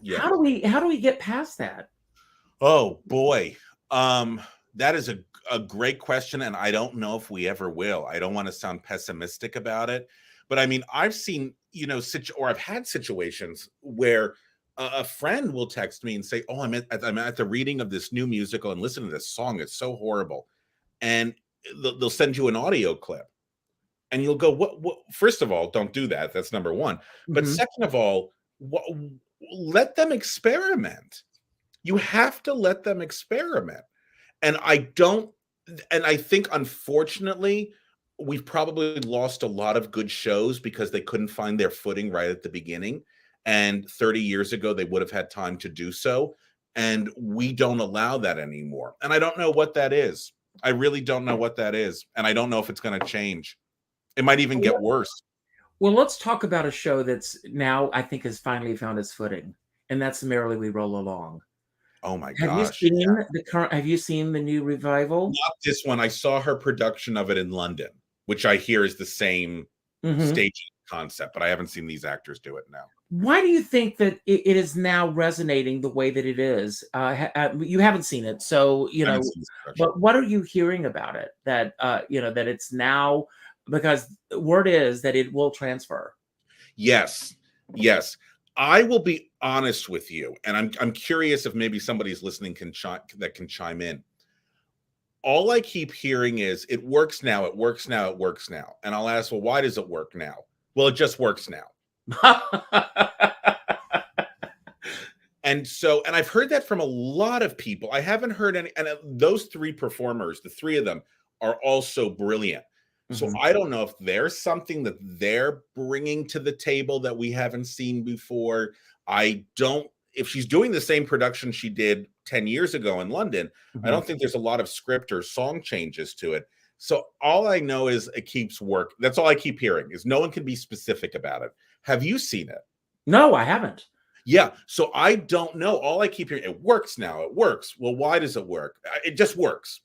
Yeah. How do we get past that? Oh boy. That is a great question, and I don't know if we ever will. I don't want to sound pessimistic about it, but I mean, I've seen, you know, I've had situations where a friend will text me and say, "Oh, I'm at the reading of this new musical and listen to this song. It's so horrible," and they'll send you an audio clip, and you'll go, "What? First of all, don't do that. That's number one. But second of all, let them experiment. You have to let them experiment." And I think, unfortunately, we've probably lost a lot of good shows because they couldn't find their footing right at the beginning. And 30 years ago, they would have had time to do so. And we don't allow that anymore. And I don't know what that is. I really don't know what that is. And I don't know if it's going to change. It might even get worse. Well, let's talk about a show that's now, I think, has finally found its footing. And that's Merrily We Roll Along. Oh my Have gosh. Have you seen the new revival? Not this one. I saw her production of it in London, which I hear is the same staging concept, but I haven't seen these actors do it now. Why do you think that it is now resonating the way that it is? You haven't seen it, so, you know, but what are you hearing about it? That, you know, that it's now, because word is that it will transfer. Yes. Yes. I will be honest with you, and I'm curious if maybe somebody's listening can chime in. All I keep hearing is it works now, it works now, it works now. And I'll ask, well, why does it work now? Well, it just works now. And I've heard that from a lot of people. I haven't heard any, and those three performers, the three of them, are also brilliant. So I don't know if there's something that they're bringing to the table that we haven't seen before. I don't, if she's doing the same production she did 10 years ago in London, I don't think there's a lot of script or song changes to it. So all I know is it keeps work. That's all I keep hearing, is no one can be specific about it. Have you seen it? No, I haven't. Yeah. So I don't know. All I keep hearing, it works now. It works. Well, why does it work? It just works.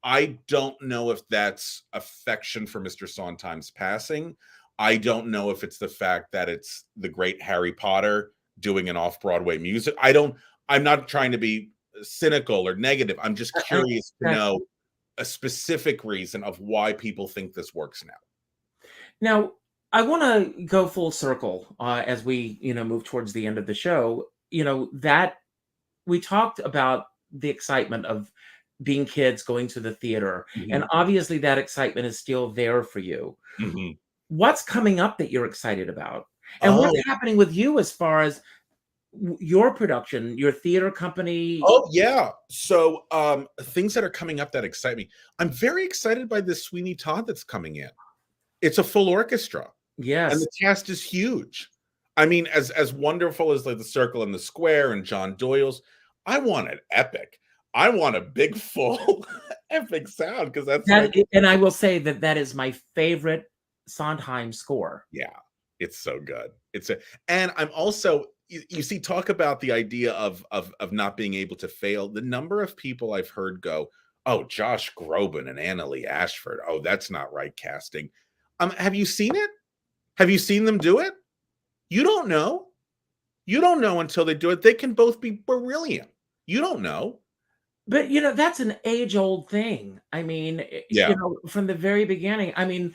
I don't know if that's affection for Mr. Sondheim's passing. I don't know if it's the fact that it's the great Harry Potter doing an off-Broadway music. I'm not trying to be cynical or negative. I'm just curious to know a specific reason of why people think this works now. Now, I want to go full circle as we, move towards the end of the show. That we talked about the excitement of being kids going to the theater, and obviously that excitement is still there for you. What's coming up that you're excited about, and what's happening with you as far as your production, your theater company? Oh yeah. So things that are coming up that excite me. I'm very excited by this Sweeney Todd that's coming in. It's a full orchestra. Yes. And the cast is huge. I mean, as wonderful as like The Circle and the Square and John Doyle's, I want an epic. I want a big full epic sound, because and I will say that is my favorite Sondheim score. Yeah, it's so good. And I'm also, you see, talk about the idea of not being able to fail. The number of people I've heard go, "Oh, Josh Groban and Annalee Ashford. Oh, that's not right casting." Have you seen it? Have you seen them do it? You don't know. You don't know until they do it. They can both be brilliant. You don't know. But, that's an age-old thing. I mean, from the very beginning. I mean,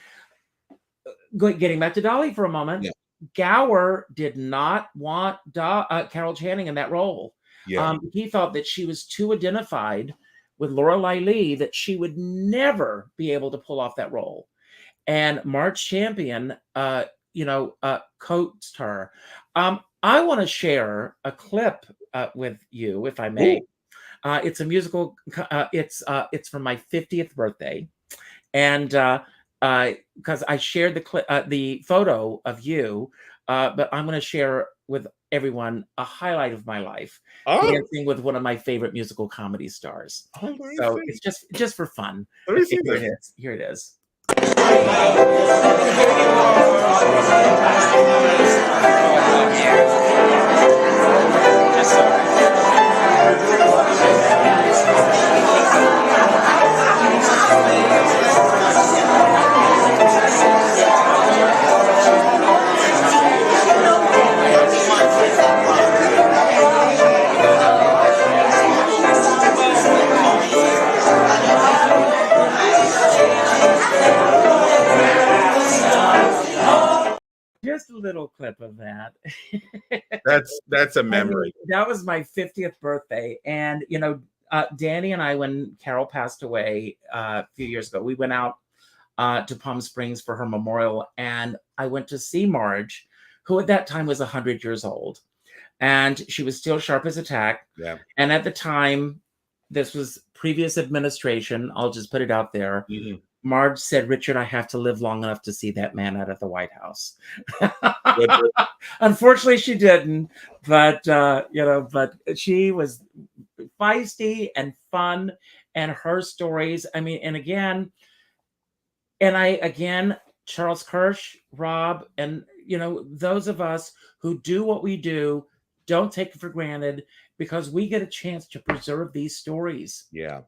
getting back to Dolly for a moment, Gower did not want Carol Channing in that role. He thought that she was too identified with Lorelei Lee, that she would never be able to pull off that role. And Marge Champion, coached her. I want to share a clip with you, if I may. Ooh. It's a musical. It's for my 50th birthday, and because I shared the photo of you, but I'm going to share with everyone a highlight of my life, dancing with one of my favorite musical comedy stars. So it's just for fun. Here it is. Just a little clip of that. That's a memory. That was my 50th birthday. And, Danny and I, when Carol passed away a few years ago, we went out to Palm Springs for her memorial. And I went to see Marge, who at that time was 100 years old. And she was still sharp as a tack. Yeah. And at the time, this was previous administration. I'll just put it out there. Marge said, "Richard, I have to live long enough to see that man out of the White House." Unfortunately, she didn't, but but she was feisty and fun, and her stories. I mean, and Charles Kirsch, Rob, and those of us who do what we do, don't take it for granted, because we get a chance to preserve these stories. Yeah.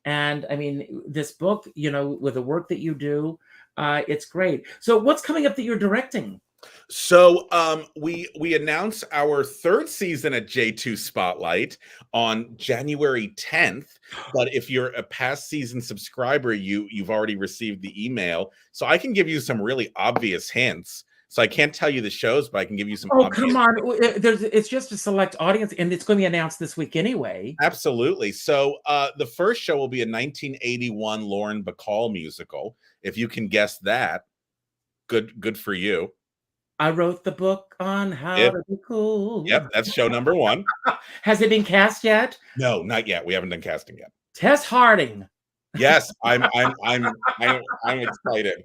And I mean, this book, with the work that you do, it's great. So what's coming up that you're directing? So we announced our third season at J2 Spotlight on January 10th. But if you're a past season subscriber, you've already received the email. So I can give you some really obvious hints. So I can't tell you the shows, but I can give you some. Oh, come on. It's just a select audience, and it's going to be announced this week anyway. Absolutely. So the first show will be a 1981 Lauren Bacall musical. If you can guess that, good for you. I wrote the book on how to be cool. Yep, that's show number 1. Has it been cast yet? No, not yet. We haven't done casting yet. Tess Harding. Yes, I'm excited.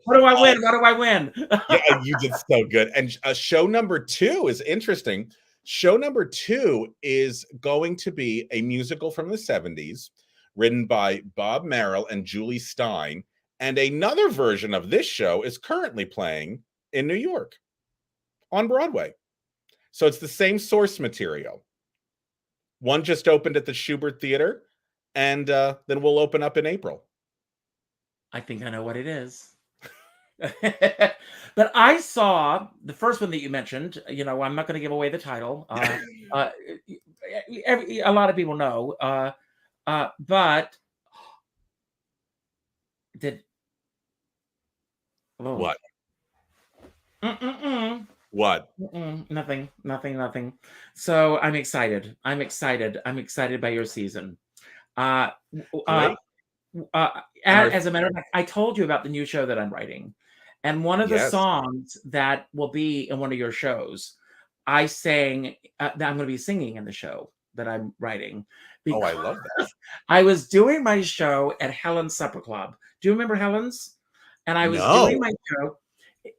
What do I win? What do I win? Yeah, you did so good. And show number 2 is interesting Show number 2 is going to be a musical from the 70s, written by Bob Merrill and Julie Stein. And another version of this show is currently playing in New York on Broadway. So it's the same source material. One just opened at the Schubert Theater, and then we'll open up in April. I think I know what it is. But I saw the first one that you mentioned. You know, I'm not going to give away the title. A lot of people know. But did What? Mm-mm-mm. What? Nothing. So I'm excited. I'm excited by your season. Great. As a matter of fact, I told you about the new show that I'm writing. And one of the Yes. songs that will be in one of your shows, I sang that I'm going to be singing in the show that I'm writing. Oh, I love that. I was doing my show at Helen's Supper Club. Do you remember Helen's? And I was No. doing my show.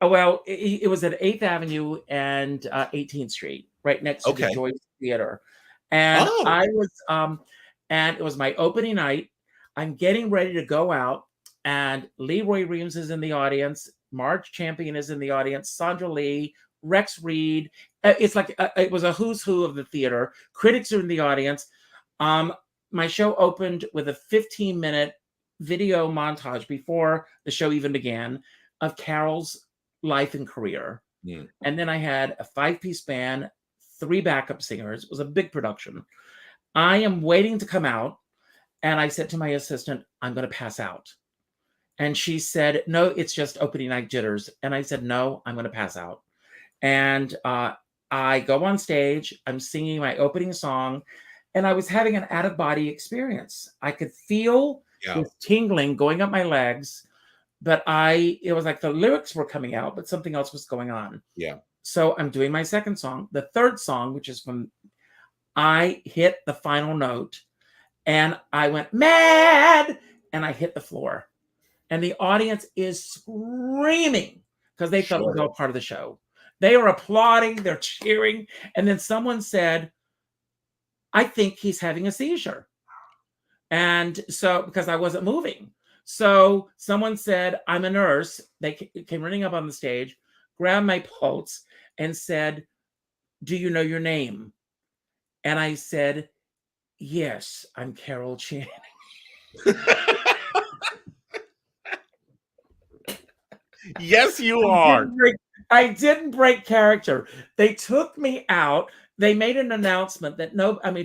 Well, it was at 8th Avenue and 18th Street, right next to the Okay. Joyce Theater. And Oh. I was, and it was my opening night. I'm getting ready to go out, and Leroy Reams is in the audience. Marge Champion is in the audience. Sandra Lee, Rex Reed. It's like it was a who's who of the theater. Critics are in the audience. My show opened with a 15-minute video montage before the show even began of Carol's life and career. Mm. And then I had a 5-piece band, 3 backup singers. It was a big production. I am waiting to come out. And I said to my assistant, I'm going to pass out. And she said, no, it's just opening night jitters. And I said, no, I'm going to pass out. And I go on stage. I'm singing my opening song. And I was having an out-of-body experience. I could feel this tingling going up my legs. But it was like the lyrics were coming out, but something else was going on. Yeah. So I'm doing my second song. The third song, which is from, I hit the final note. And I went mad, and I hit the floor. And the audience is screaming because they thought it was all part of the show. They are applauding, they're cheering. And then someone said, I think he's having a seizure. And so, because I wasn't moving. So someone said, I'm a nurse. They came running up on the stage, grabbed my pulse, and said, do you know your name? And I said, yes, I'm Carol Channing. Yes, you are. I didn't break character. They took me out. They made an announcement that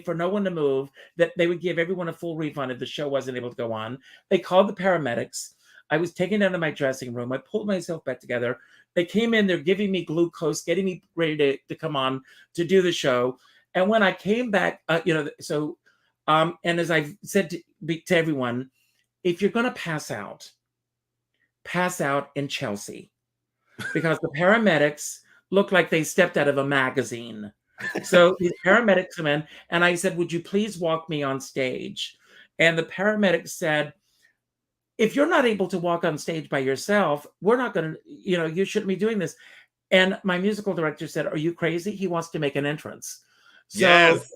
for no one to move, that they would give everyone a full refund if the show wasn't able to go on. They called the paramedics. I was taken down to my dressing room. I pulled myself back together. They came in, they're giving me glucose, getting me ready to come on to do the show. And when I came back, and as I've said to everyone, if you're going to pass out in Chelsea, because the paramedics look like they stepped out of a magazine. So the paramedics come in, and I said, would you please walk me on stage? And the paramedics said, if you're not able to walk on stage by yourself, we're not going to, you shouldn't be doing this. And my musical director said, are you crazy? He wants to make an entrance. So yes.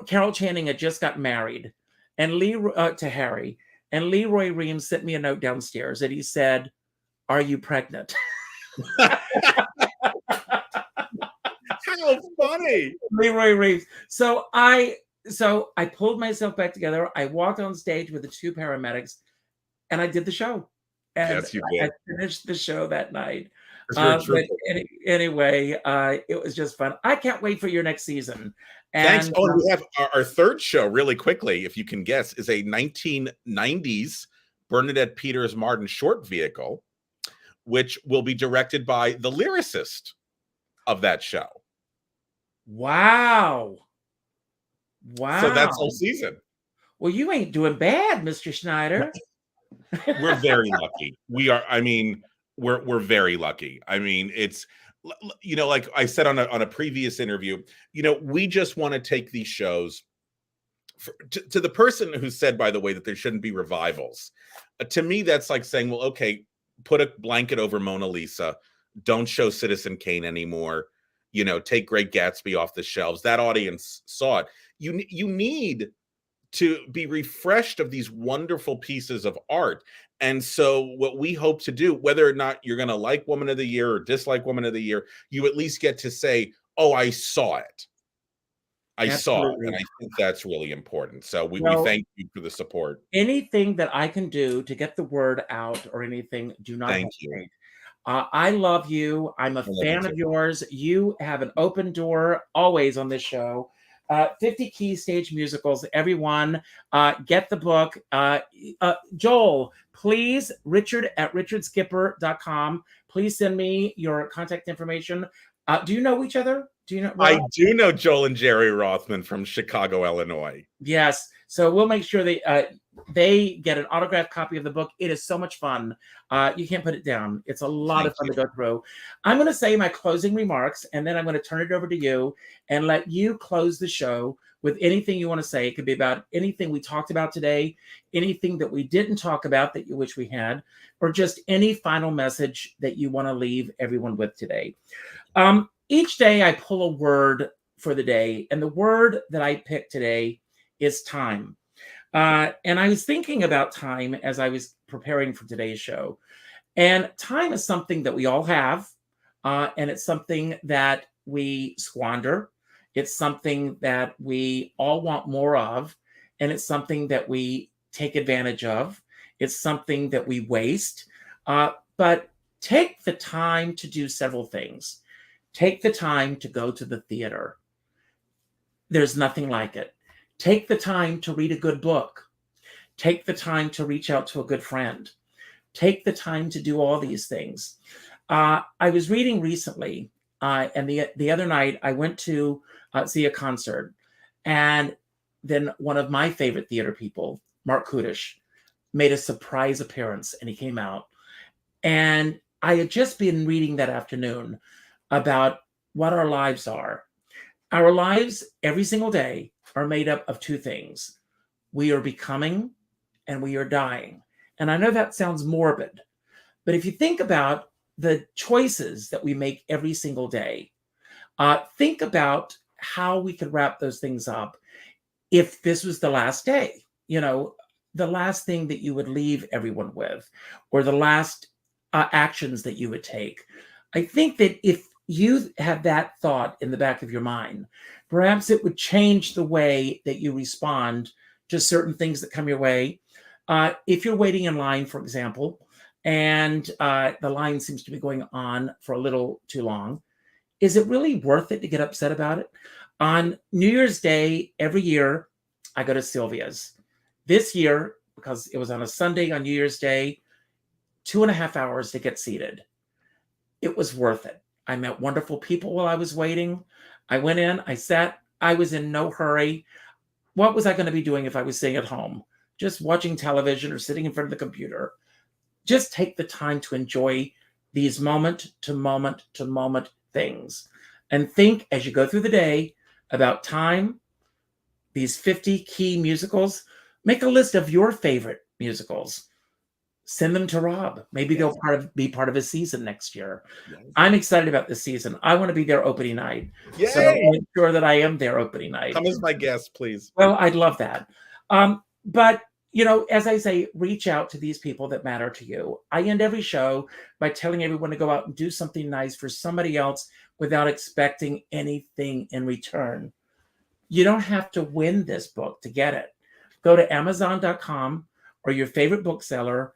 Carol Channing had just got married to Harry, and Leroy Reams sent me a note downstairs, and he said, are you pregnant? How funny. Leroy Reams. So I pulled myself back together. I walked on stage with the 2 paramedics, and I did the show. And yes, you did. I finished the show that night. But anyway, it was just fun. I can't wait for your next season. And, thanks. Oh, we have our third show, really quickly, if you can guess, is a 1990s Bernadette Peters Martin short vehicle, which will be directed by the lyricist of that show. Wow. So that's whole season. Well, you ain't doing bad, Mr. Schneider. We're very lucky. We are. I mean, we're very lucky. I mean, it's, like I said on a previous interview, we just want to take these shows to the person who said, by the way, that there shouldn't be revivals. To me, that's like saying, well, okay, put a blanket over Mona Lisa. Don't show Citizen Kane anymore. Take Great Gatsby off the shelves. That audience saw it. You need to be refreshed of these wonderful pieces of art. And so what we hope to do, whether or not you're going to like Woman of the Year or dislike Woman of the Year, you at least get to say, oh, I saw it. I saw it. And I think that's really important. So we thank you for the support. Anything that I can do to get the word out or anything, do not hesitate. I love you. I'm a fan of yours. You have an open door always on this show. 50 Key Stage Musicals. Everyone, get the book. Joel, please, richard@richardskipper.com. Please send me your contact information. Do you know each other? Do you know? I do know Joel and Jerry Rothman from Chicago, Illinois. Yes. So we'll make sure they get an autographed copy of the book. It is so much fun. You can't put it down. It's a lot of fun to go through. I'm going to say my closing remarks, and then I'm going to turn it over to you and let you close the show with anything you want to say. It could be about anything we talked about today, anything that we didn't talk about that you wish we had, or just any final message that you want to leave everyone with today. Each day I pull a word for the day, and the word that I picked today is time. And I was thinking about time as I was preparing for today's show. And time is something that we all have, and it's something that we squander. It's something that we all want more of, and it's something that we take advantage of. It's something that we waste. But take the time to do several things. Take the time to go to the theater. There's nothing like it. Take the time to read a good book. Take the time to reach out to a good friend. Take the time to do all these things. I was reading recently, and the other night I went to see a concert, and then one of my favorite theater people, Mark Kudish, made a surprise appearance, and he came out. And I had just been reading that afternoon about what our lives are. Our lives every single day are made up of two things. We are becoming and we are dying. And I know that sounds morbid, but if you think about the choices that we make every single day, think about how we could wrap those things up if this was the last day, the last thing that you would leave everyone with, or the last actions that you would take. I think that if you have that thought in the back of your mind, perhaps it would change the way that you respond to certain things that come your way. If you're waiting in line, for example, and the line seems to be going on for a little too long, is it really worth it to get upset about it? On New Year's Day, every year, I go to Sylvia's. This year, because it was on a Sunday on New Year's Day, 2.5 hours to get seated. It was worth it. I met wonderful people while I was waiting. I went in, I sat, I was in no hurry. What was I going to be doing if I was sitting at home? Just watching television or sitting in front of the computer. Just take the time to enjoy these moment to moment to moment things. And think as you go through the day about time, these 50 key musicals. Make a list of your favorite musicals. Send them to Rob. Maybe they'll be part of his season next year. Yes. I'm excited about this season. I want to be there opening night. Yay! So make sure that I am there opening night. Come as my guest, please. Well, I'd love that. But, as I say, reach out to these people that matter to you. I end every show by telling everyone to go out and do something nice for somebody else without expecting anything in return. You don't have to win this book to get it. Go to Amazon.com or your favorite bookseller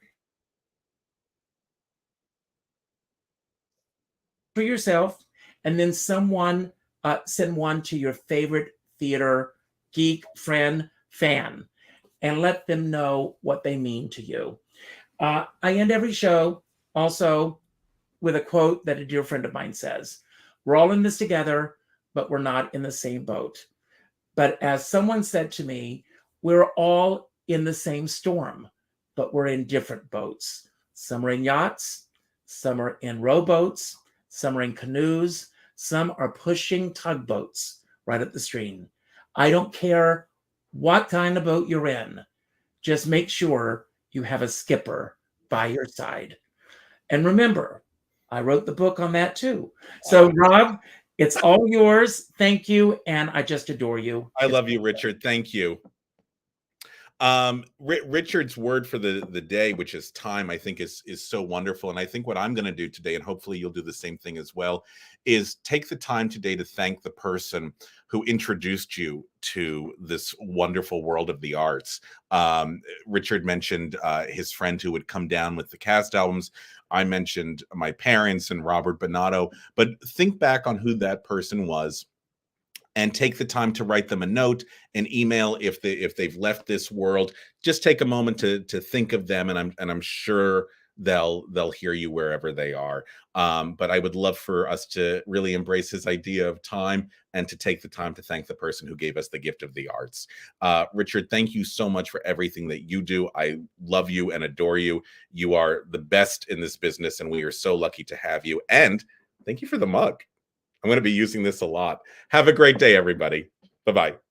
for yourself, and then someone send one to your favorite theater geek, friend, fan, and let them know what they mean to you. I end every show also with a quote that a dear friend of mine says, "We're all in this together, but we're not in the same boat." But as someone said to me, we're all in the same storm, but we're in different boats. Some are in yachts, some are in rowboats, some are in canoes, some are pushing tugboats right up the stream. I don't care what kind of boat you're in. Just make sure you have a skipper by your side. And remember, I wrote the book on that too. So Rob, It's all yours. Thank you. And I just adore you. I love you, Richard. Thank you. Richard's word for the day, which is time, I think is so wonderful. And I think what I'm going to do today, and hopefully you'll do the same thing as well, is take the time today to thank the person who introduced you to this wonderful world of the arts. Richard mentioned his friend who would come down with the cast albums. I mentioned my parents and Robert Bonato, but think back on who that person was and take the time to write them a note, an email if they've left this world. Just take a moment to think of them, and I'm sure they'll hear you wherever they are. But I would love for us to really embrace his idea of time and to take the time to thank the person who gave us the gift of the arts. Richard, thank you so much for everything that you do. I love you and adore you. You are the best in this business, and we are so lucky to have you. And thank you for the mug. I'm going to be using this a lot. Have a great day, everybody. Bye-bye.